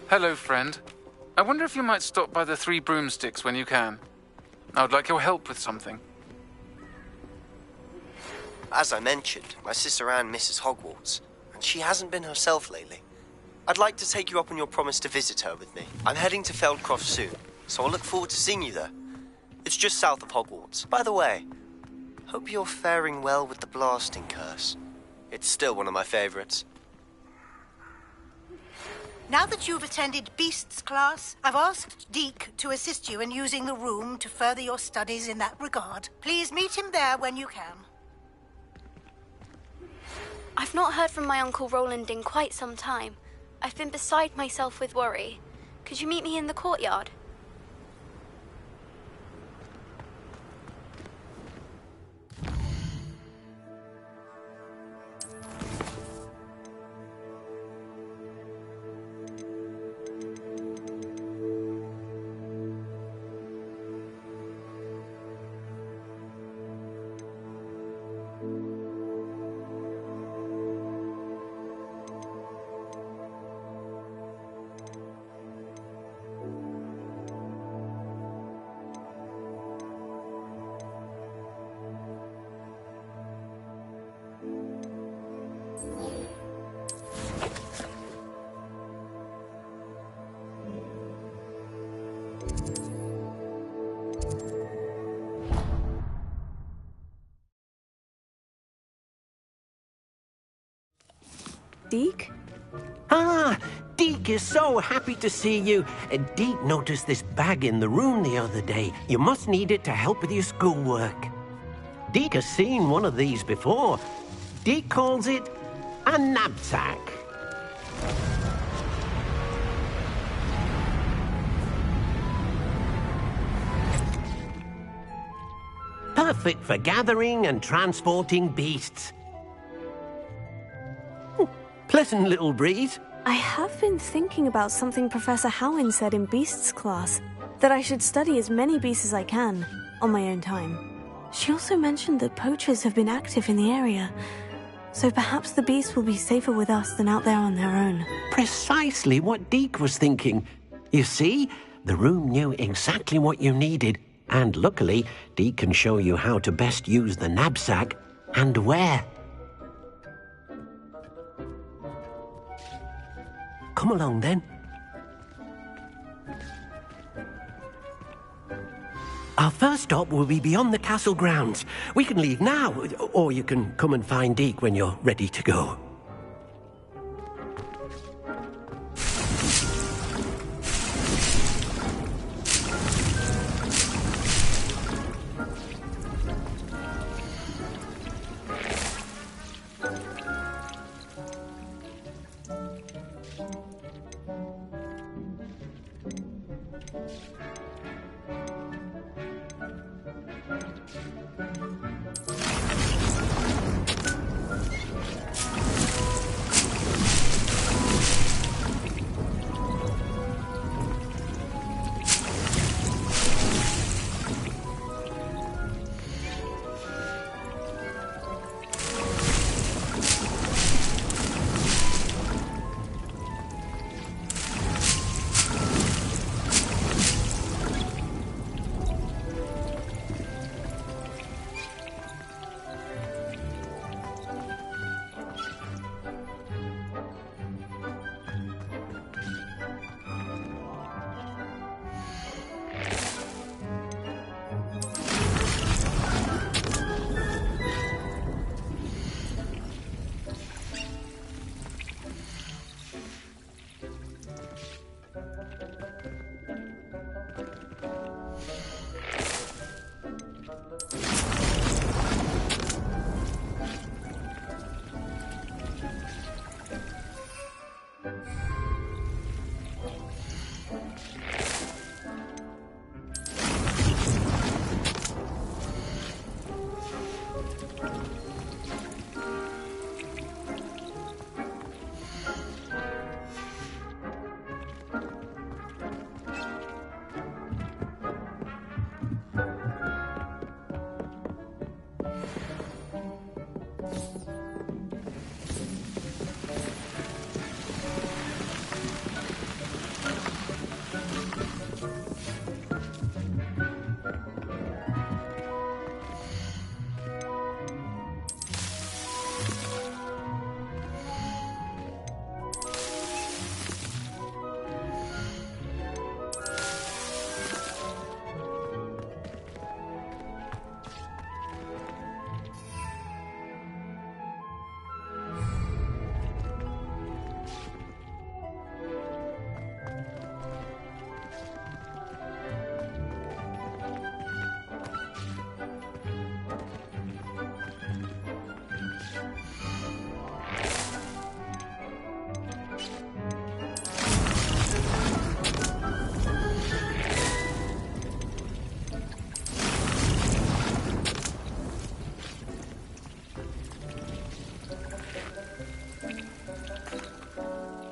Hello, friend. I wonder if you might stop by the Three Broomsticks when you can. I would like your help with something. As I mentioned, my sister Anne misses Hogwarts, and she hasn't been herself lately. I'd like to take you up on your promise to visit her with me. I'm heading to Feldcroft soon, so I'll look forward to seeing you there. It's just south of Hogwarts. By the way, hope you're faring well with the blasting curse. It's still one of my favorites. Now that you've attended Beasts class, I've asked Deke to assist you in using the room to further your studies in that regard. Please meet him there when you can. I've not heard from my Uncle Roland in quite some time. I've been beside myself with worry. Could you meet me in the courtyard? Deke? Ah, Deke is so happy to see you. Deke noticed this bag in the room the other day. You must need it to help with your schoolwork. Deke has seen one of these before. Deke calls it a knapsack. Perfect for gathering and transporting beasts. Pleasant little breeze. I have been thinking about something Professor Howin said in Beasts class, that I should study as many beasts as I can, on my own time. She also mentioned that poachers have been active in the area, so perhaps the beasts will be safer with us than out there on their own. Precisely what Deke was thinking. You see, the room knew exactly what you needed, and luckily, Deke can show you how to best use the knapsack and where. Come along, then. Our first stop will be beyond the castle grounds. We can leave now, or you can come and find Deke when you're ready to go.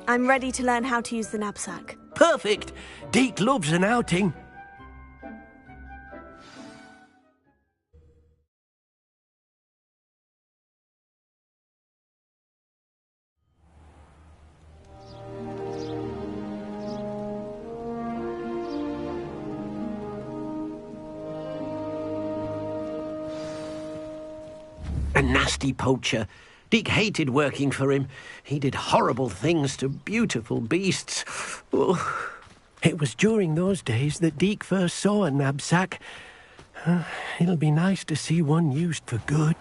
I'm ready to learn how to use the knapsack. Perfect. Deke loves an outing. A nasty poacher. Deke hated working for him. He did horrible things to beautiful beasts. Oh. It was during those days that Deke first saw a knapsack. It'll be nice to see one used for good.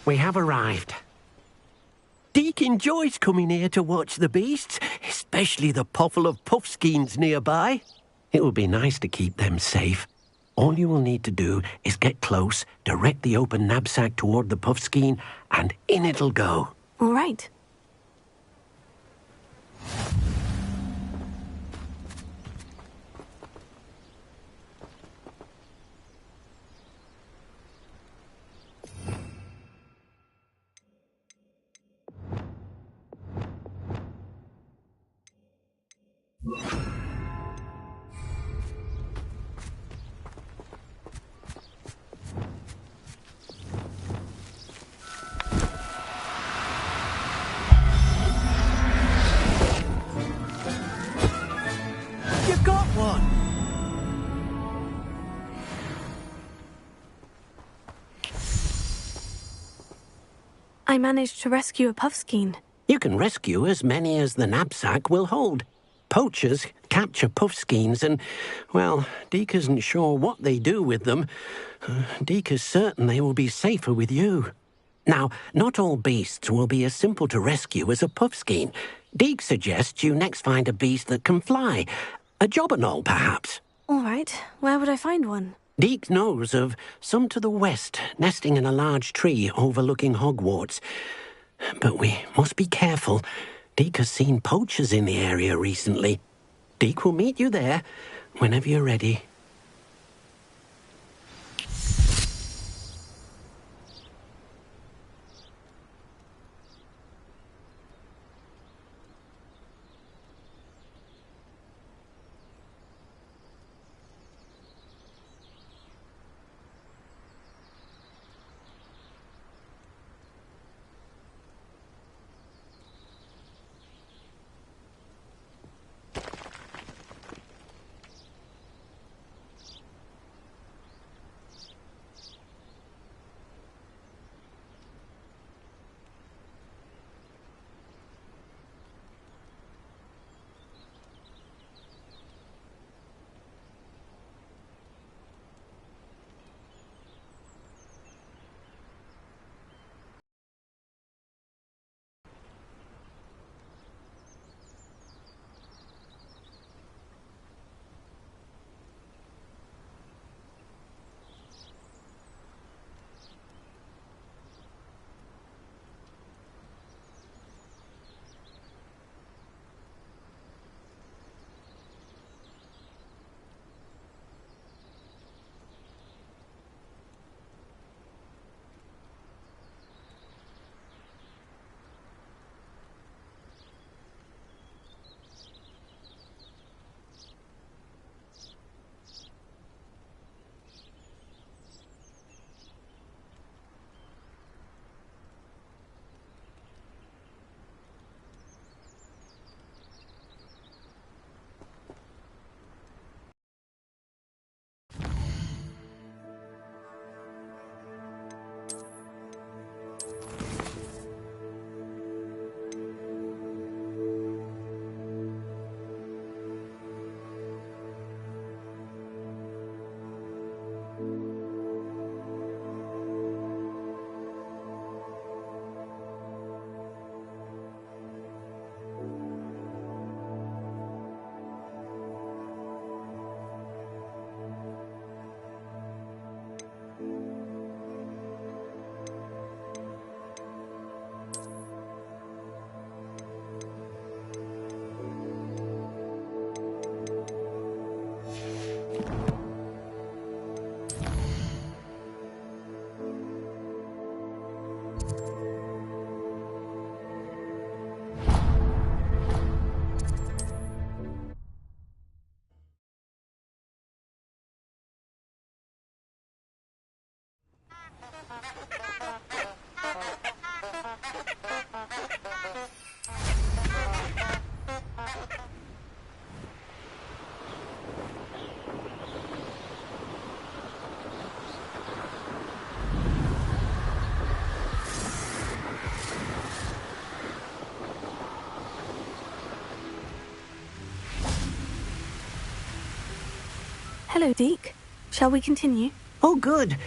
We have arrived. Deke enjoys coming here to watch the beasts, especially the potful of puffskeins nearby. It will be nice to keep them safe. All you will need to do is get close, direct the open knapsack toward the puffskein, and in it'll go. All right. I managed to rescue a puffskein. You can rescue as many as the knapsack will hold. Poachers capture puffskeins and, well, Deke isn't sure what they do with them. Deke is certain they will be safer with you. Now, not all beasts will be as simple to rescue as a puffskein. Deke suggests you next find a beast that can fly. A jobberknoll, perhaps. All right. Where would I find one? Deke knows of some to the west, nesting in a large tree overlooking Hogwarts. But we must be careful. Deke has seen poachers in the area recently. Deke will meet you there whenever you're ready. Hello, Deke. Shall we continue? Oh, good.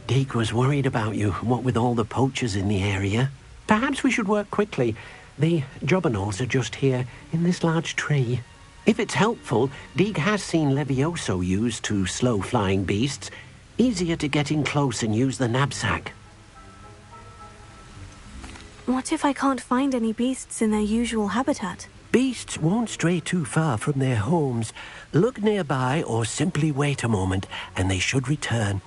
Deke was worried about you, what with all the poachers in the area. Perhaps we should work quickly. The jobberknolls are just here, in this large tree. If it's helpful, Deke has seen Levioso used to slow flying beasts. Easier to get in close and use the knapsack. What if I can't find any beasts in their usual habitat? Beasts won't stray too far from their homes. Look nearby or simply wait a moment, and they should return.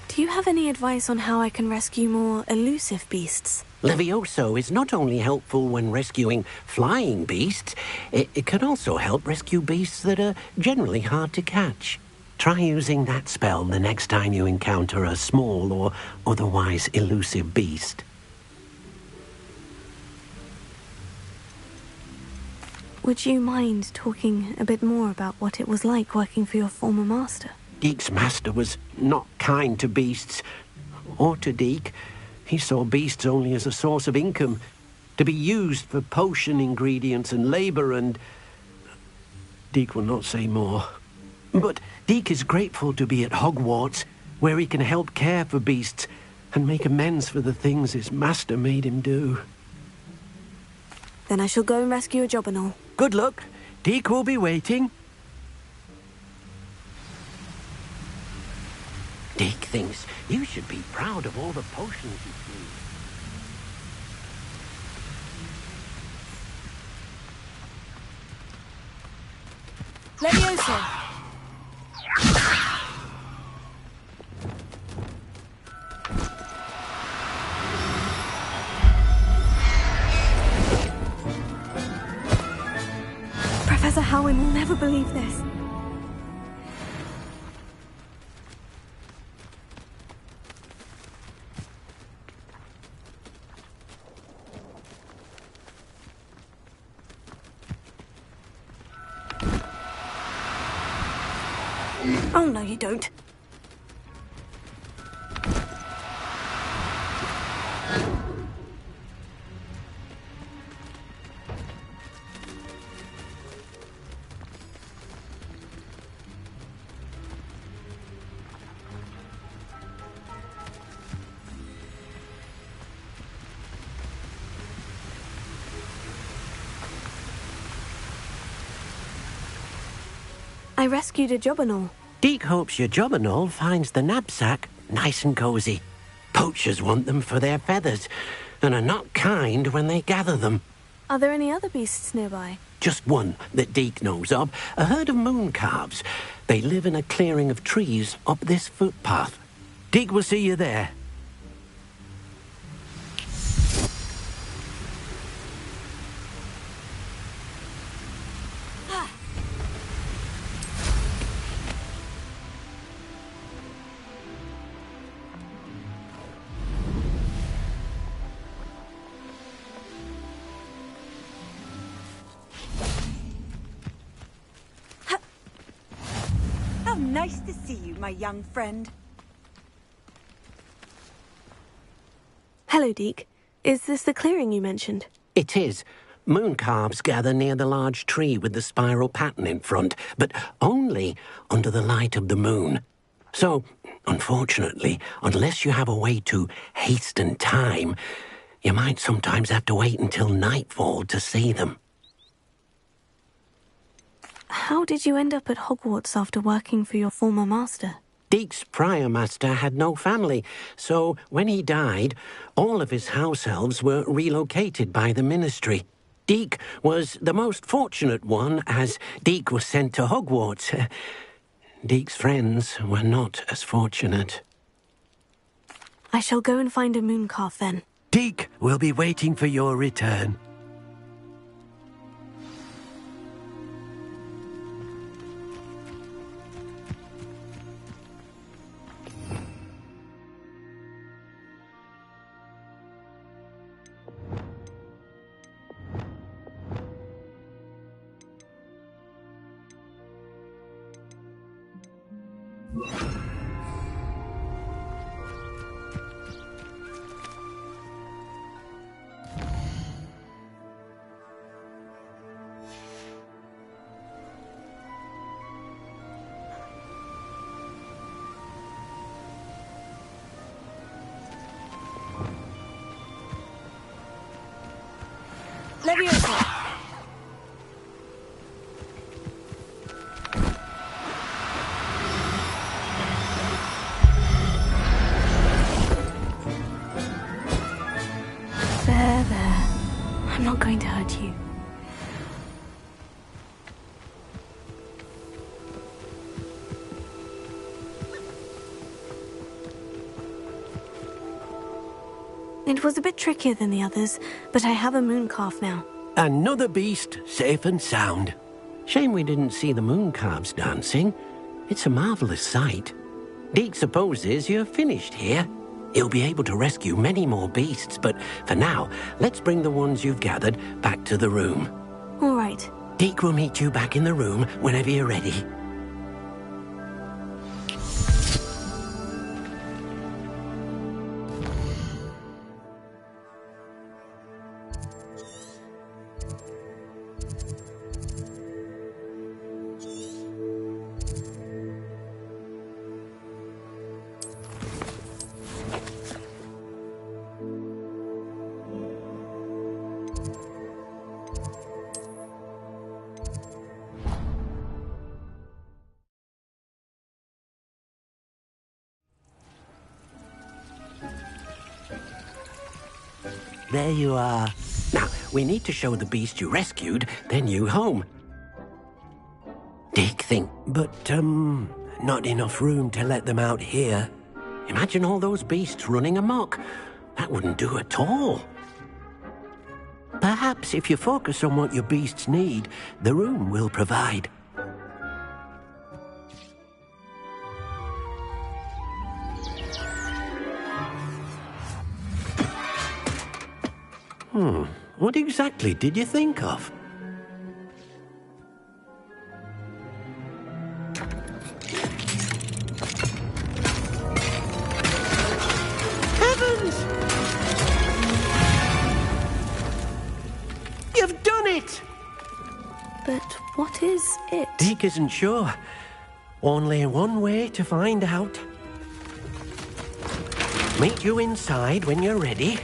Do you have any advice on how I can rescue more elusive beasts? Levioso is not only helpful when rescuing flying beasts, it can also help rescue beasts that are generally hard to catch. Try using that spell the next time you encounter a small or otherwise elusive beast. Would you mind talking a bit more about what it was like working for your former master? Deek's master was not kind to beasts, or to Deek. He saw beasts only as a source of income, to be used for potion ingredients and labour, and... Deek will not say more. But Deek is grateful to be at Hogwarts, where he can help care for beasts and make amends for the things his master made him do. Then I shall go and rescue a job and all. Good luck. Deek will be waiting. Deek thinks you should be proud of all the potions you've made. Leviosa! Professor Howin will never believe this. Oh, no, you don't. I rescued a job and all. Deek hopes your job and all finds the knapsack nice and cosy. Poachers want them for their feathers, and are not kind when they gather them. Are there any other beasts nearby? Just one that Deek knows of, a herd of moon calves. They live in a clearing of trees up this footpath. Deek will see you there. Nice to see you, my young friend. Hello, Deek. Is this the clearing you mentioned? It is. Moon calves gather near the large tree with the spiral pattern in front, but only under the light of the moon. So, unfortunately, unless you have a way to hasten time, you might sometimes have to wait until nightfall to see them. How did you end up at Hogwarts after working for your former master? Deek's prior master had no family, so when he died, all of his house elves were relocated by the ministry. Deek was the most fortunate one, as Deek was sent to Hogwarts. Deek's friends were not as fortunate. I shall go and find a mooncalf then. Deek will be waiting for your return. Leviosa! There. I'm not going to hurt you. It was a bit trickier than the others, but I have a mooncalf now. Another beast, safe and sound. Shame we didn't see the mooncalves dancing. It's a marvellous sight. Deek supposes you're finished here. He'll be able to rescue many more beasts, but for now, let's bring the ones you've gathered back to the room. All right. Deek will meet you back in the room whenever you're ready. there you are. Now, we need to show the beast you rescued their new home. Deek but, not enough room to let them out here. Imagine all those beasts running amok. That wouldn't do at all. Perhaps if you focus on what your beasts need, the room will provide. What exactly did you think of? Heavens! You've done it! But what is it? Deek isn't sure. Only one way to find out. Meet you inside when you're ready.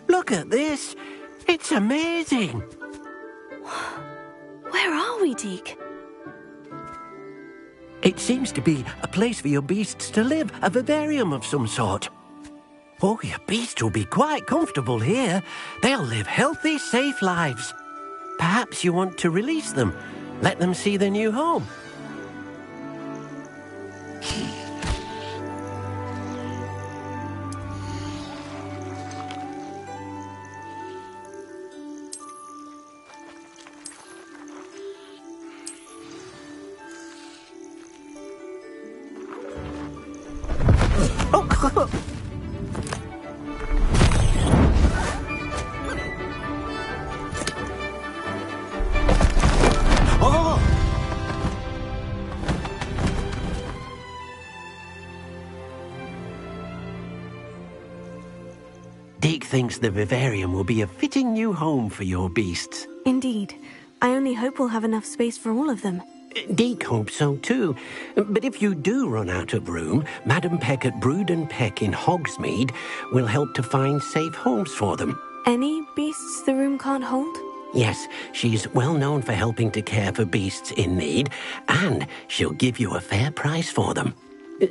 Look at this. It's amazing. Where are we, Deek? It seems to be a place for your beasts to live, a vivarium of some sort. Oh, your beasts will be quite comfortable here. They'll live healthy, safe lives. Perhaps you want to release them, let them see their new home. Deek thinks the vivarium will be a fitting new home for your beasts. Indeed. I only hope we'll have enough space for all of them. Deek hopes so too. But if you do run out of room, Madam Peck at Brood and Peck in Hogsmeade will help to find safe homes for them. Any beasts the room can't hold? Yes, she's well known for helping to care for beasts in need, and she'll give you a fair price for them.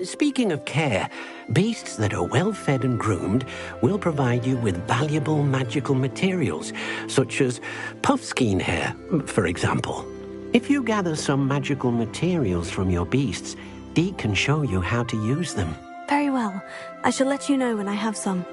Speaking of care, beasts that are well fed and groomed will provide you with valuable magical materials, such as puffskein hair, for example. If you gather some magical materials from your beasts, Deek can show you how to use them. Very well. I shall let you know when I have some.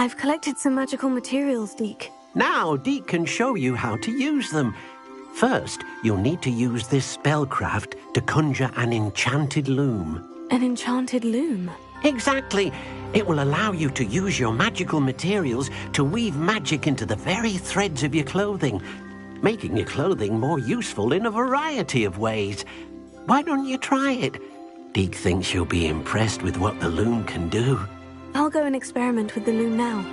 I've collected some magical materials, Deke. Now, Deke can show you how to use them. First, you'll need to use this spellcraft to conjure an enchanted loom. An enchanted loom? Exactly. It will allow you to use your magical materials to weave magic into the very threads of your clothing, making your clothing more useful in a variety of ways. Why don't you try it? Deke thinks you'll be impressed with what the loom can do. I'll go and experiment with the loom now.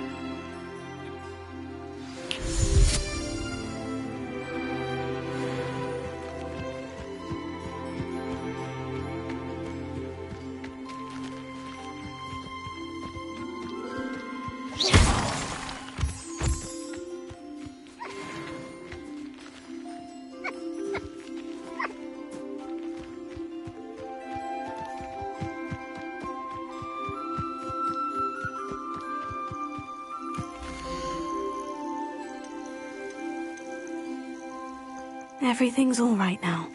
Everything's all right now.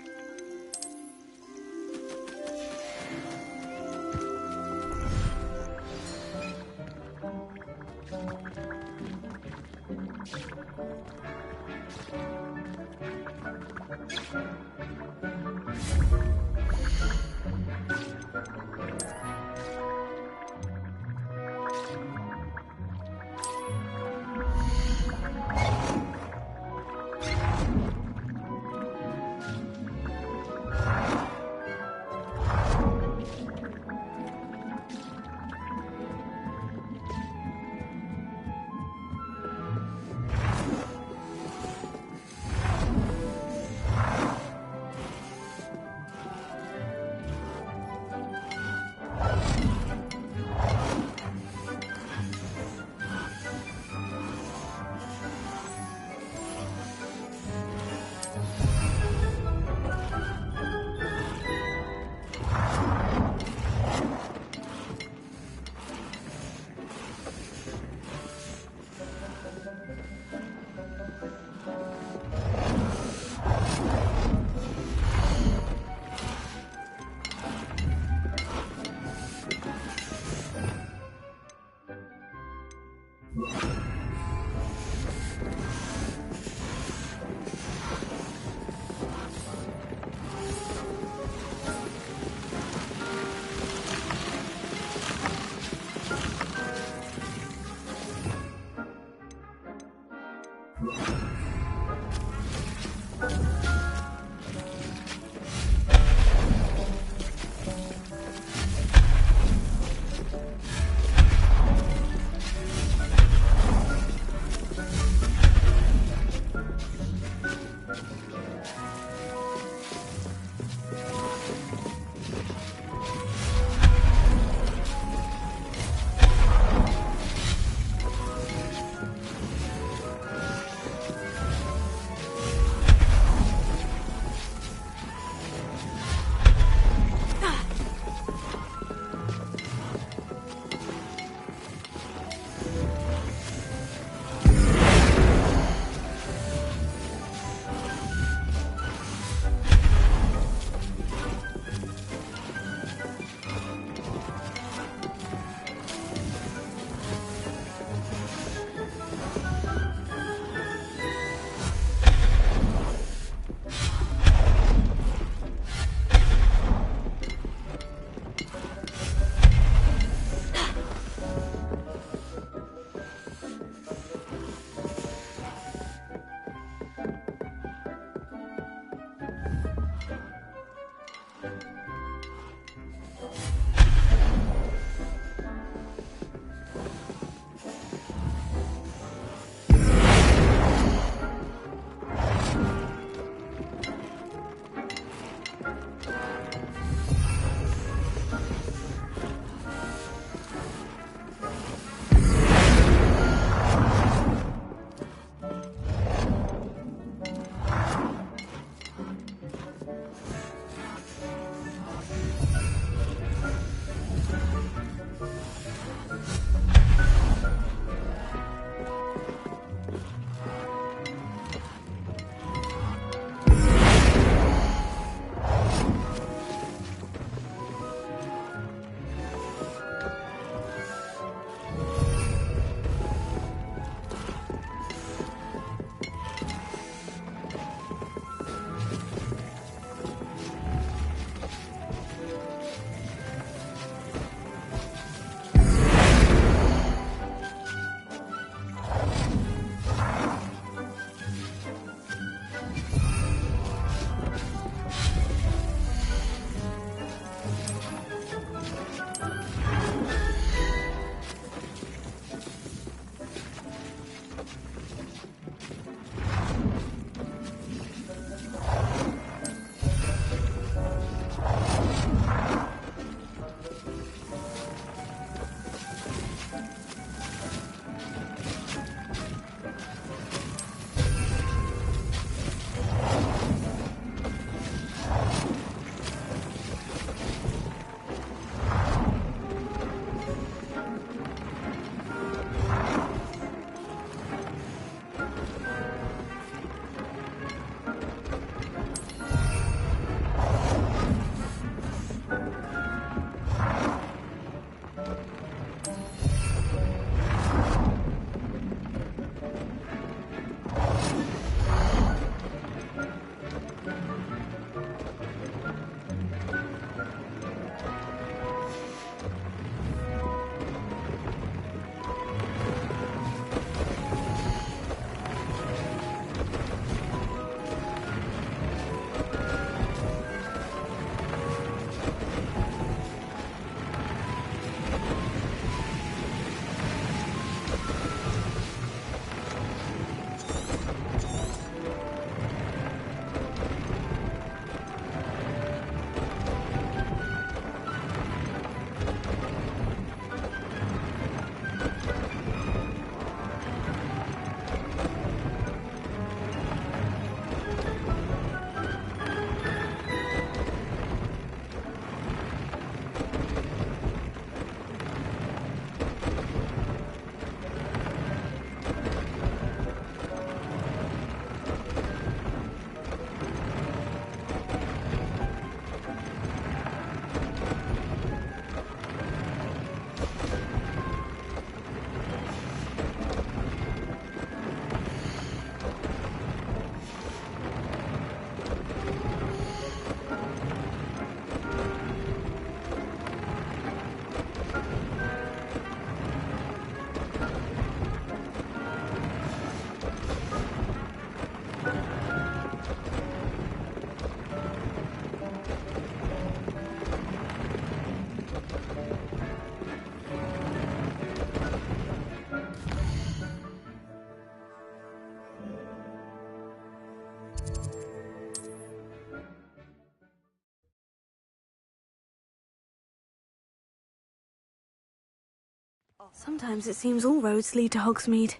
Sometimes it seems all roads lead to Hogsmeade.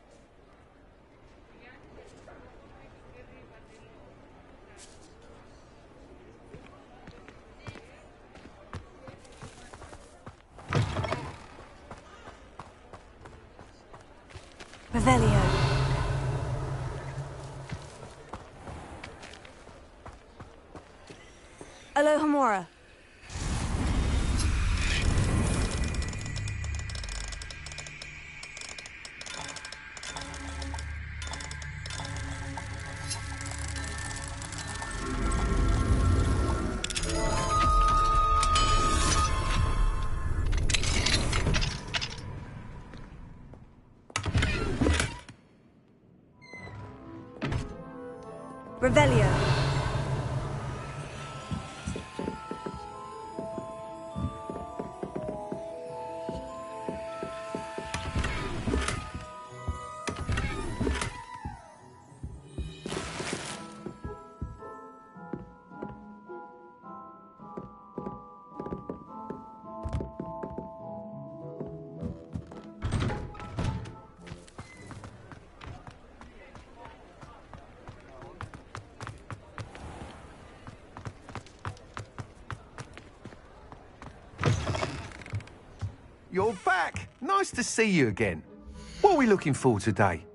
Revelio. Alohomora. Revelio. You're back! Nice to see you again. What are we looking for today?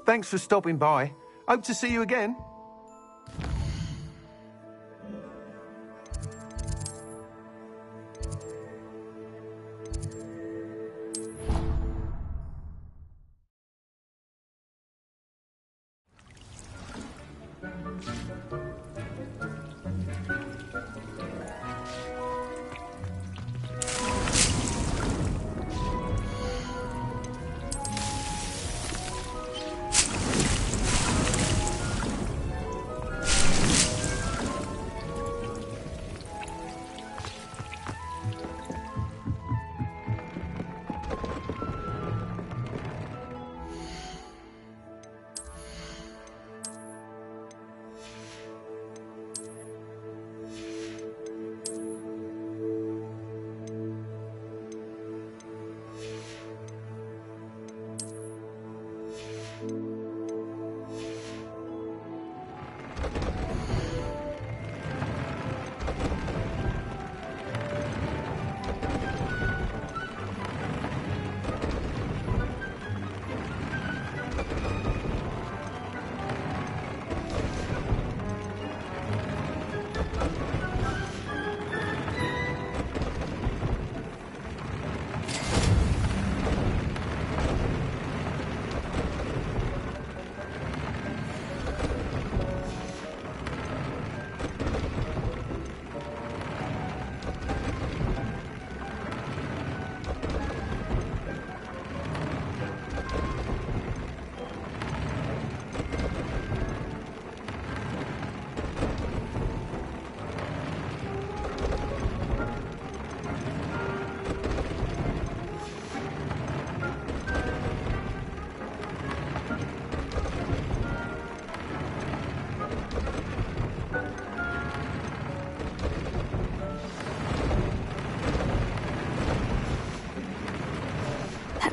Thanks for stopping by. Hope to see you again.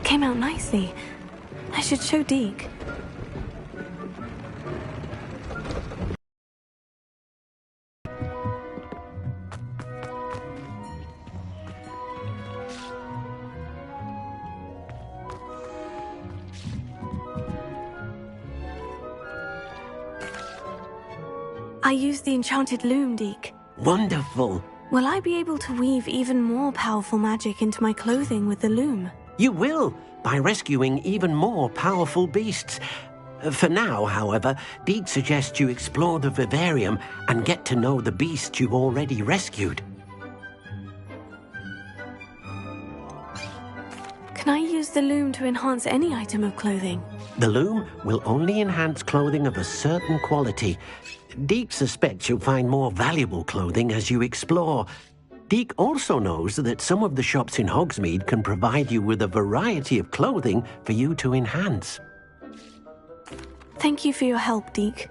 Came out nicely. I should show Deke. I used the enchanted loom, Deke. Wonderful. Will I be able to weave even more powerful magic into my clothing with the loom? You will, by rescuing even more powerful beasts. For now, however, Deke suggests you explore the vivarium and get to know the beasts you've already rescued. Can I use the loom to enhance any item of clothing? The loom will only enhance clothing of a certain quality. Deke suspects you'll find more valuable clothing as you explore. Deke also knows that some of the shops in Hogsmeade can provide you with a variety of clothing for you to enhance. Thank you for your help, Deke.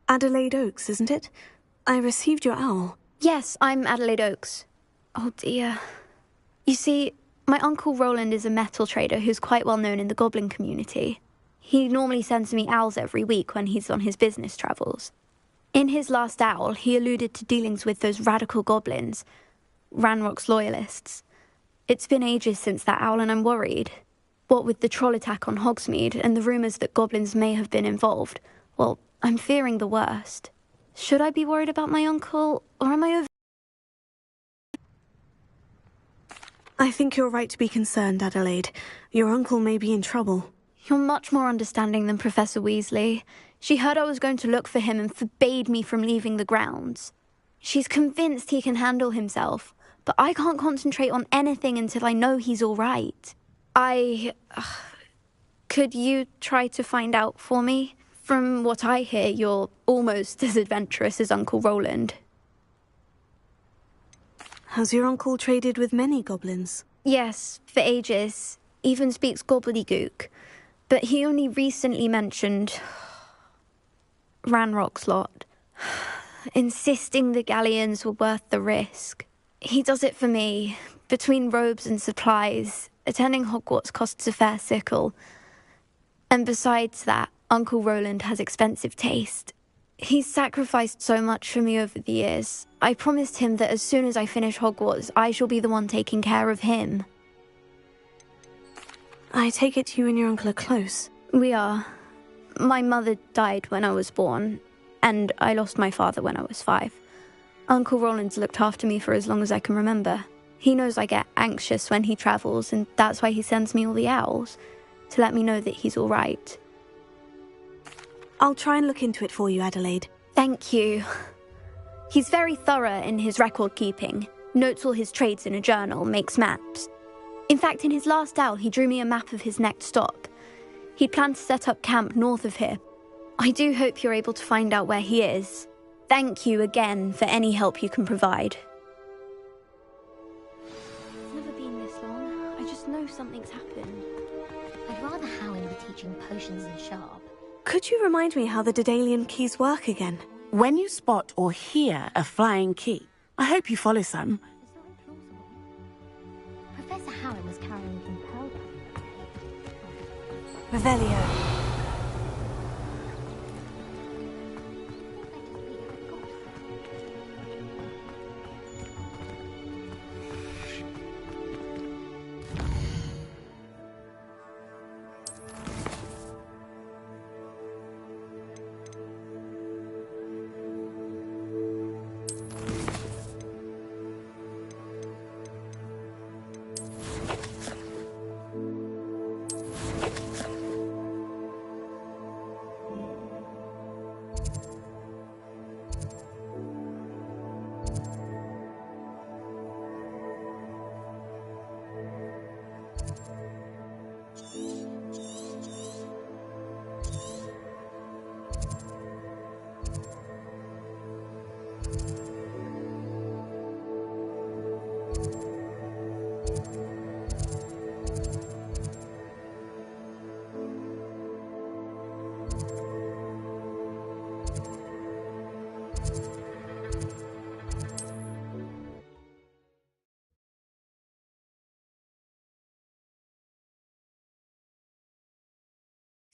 Adelaide Oaks, isn't it? I received your owl. Yes, I'm Adelaide Oaks. Oh dear. You see, my Uncle Roland is a metal trader who's quite well known in the goblin community. He normally sends me owls every week when he's on his business travels. In his last owl, he alluded to dealings with those radical goblins, Ranrock's loyalists. It's been ages since that owl and I'm worried. What with the troll attack on Hogsmeade and the rumours that goblins may have been involved, well, I'm fearing the worst. Should I be worried about my uncle, or am I over... I think you're right to be concerned, Adelaide. Your uncle may be in trouble. You're much more understanding than Professor Weasley. She heard I was going to look for him and forbade me from leaving the grounds. She's convinced he can handle himself, but I can't concentrate on anything until I know he's all right. Could you try to find out for me? From what I hear, you're almost as adventurous as Uncle Roland. Has your uncle traded with many goblins? Yes, for ages. Even speaks gobbledygook. But he only recently mentioned Ranrock's lot, insisting the galleons were worth the risk. He does it for me. Between robes and supplies, attending Hogwarts costs a fair sickle. And besides that, Uncle Roland has expensive taste. He's sacrificed so much for me over the years. I promised him that as soon as I finish Hogwarts, I shall be the one taking care of him. I take it you and your uncle are close. We are. My mother died when I was born, and I lost my father when I was 5. Uncle Roland's looked after me for as long as I can remember. He knows I get anxious when he travels, and that's why he sends me all the owls, to let me know that he's all right. I'll try and look into it for you, Adelaide. Thank you. He's very thorough in his record keeping, notes all his trades in a journal, makes maps. In fact, in his last owl, he drew me a map of his next stop. He'd planned to set up camp north of here. I do hope you're able to find out where he is. Thank you again for any help you can provide. It's never been this long. I just know something's happened. I'd rather Howin were teaching potions than Sharp. Could you remind me how the Daedalian keys work again? When you spot or hear a flying key, I hope you follow some. Professor Howin was carrying compelled. Revelio.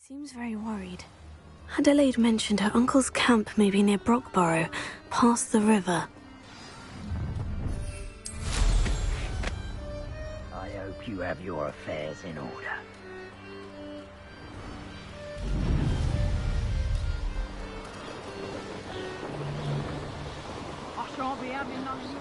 Seems very worried. Adelaide mentioned her uncle's camp may be near Brockborough, past the river. I hope you have your affairs in order. I shan't be having none of you.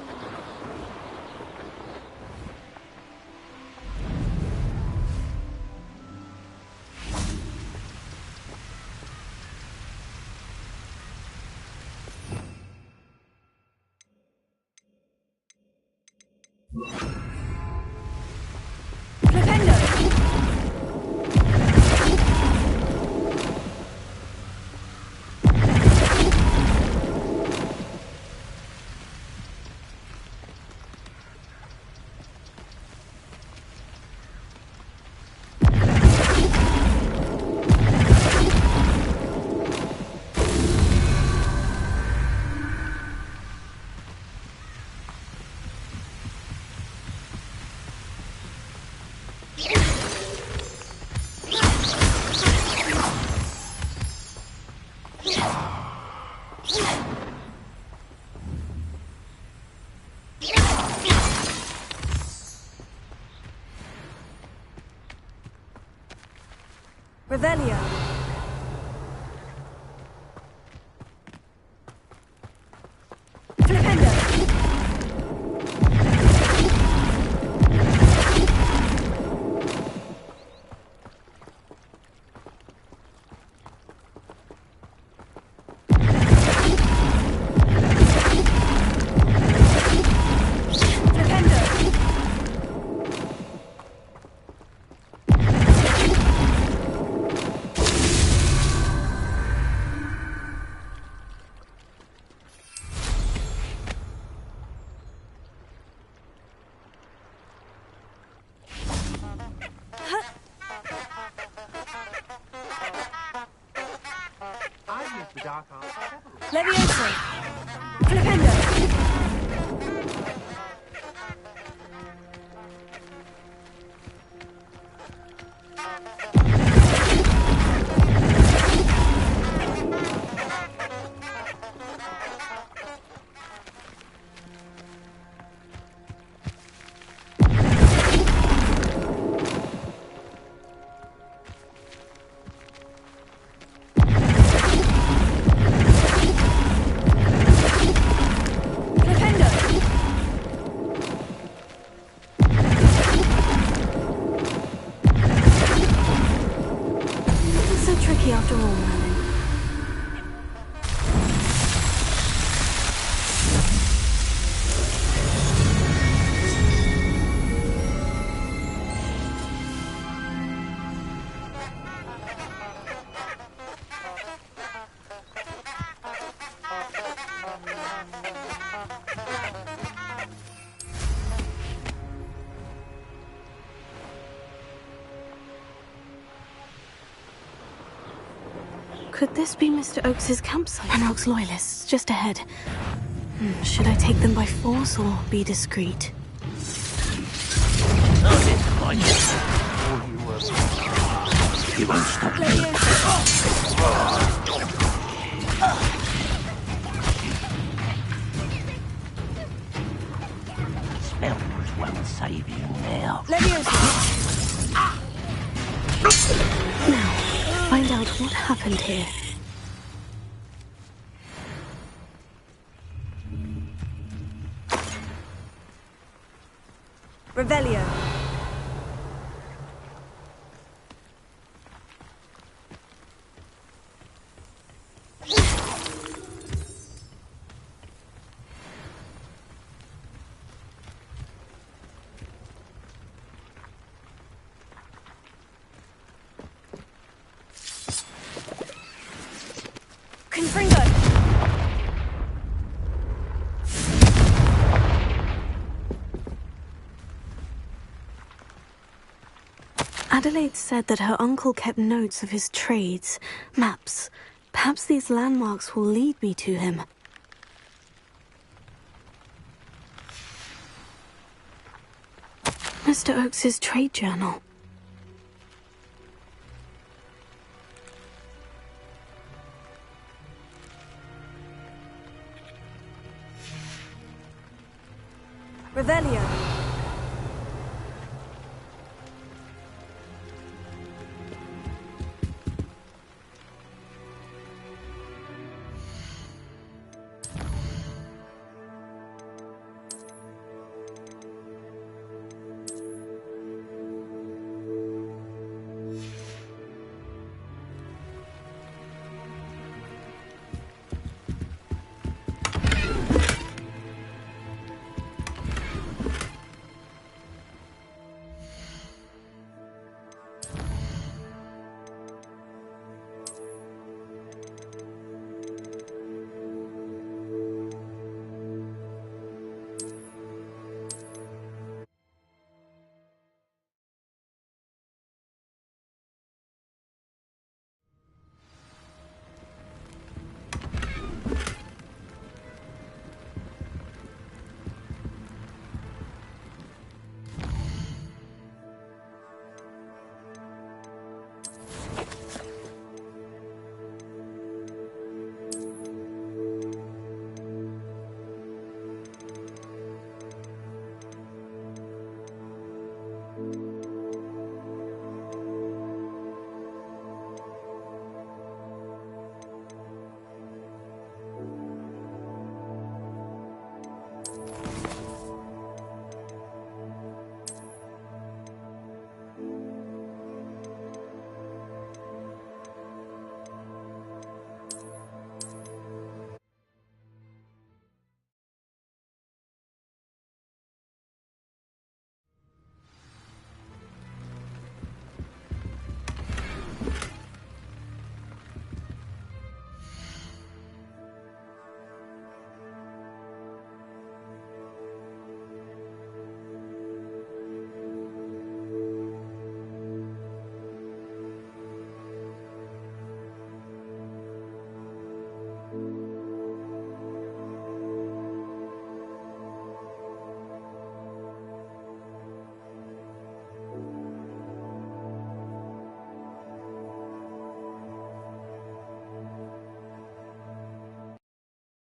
Revelio. Levioso. Flipendo. After all, Merlin. Could this be Mr. Oakes's campsite? Penrock's loyalists, just ahead. Should I take them by force or be discreet? You won't stop me. Spells won't save you now. Now, find out what happened here. Revelio. Confringo. Adelaide said that her uncle kept notes of his trades, maps. Perhaps these landmarks will lead me to him. Mr. Oakes's trade journal. Revelio.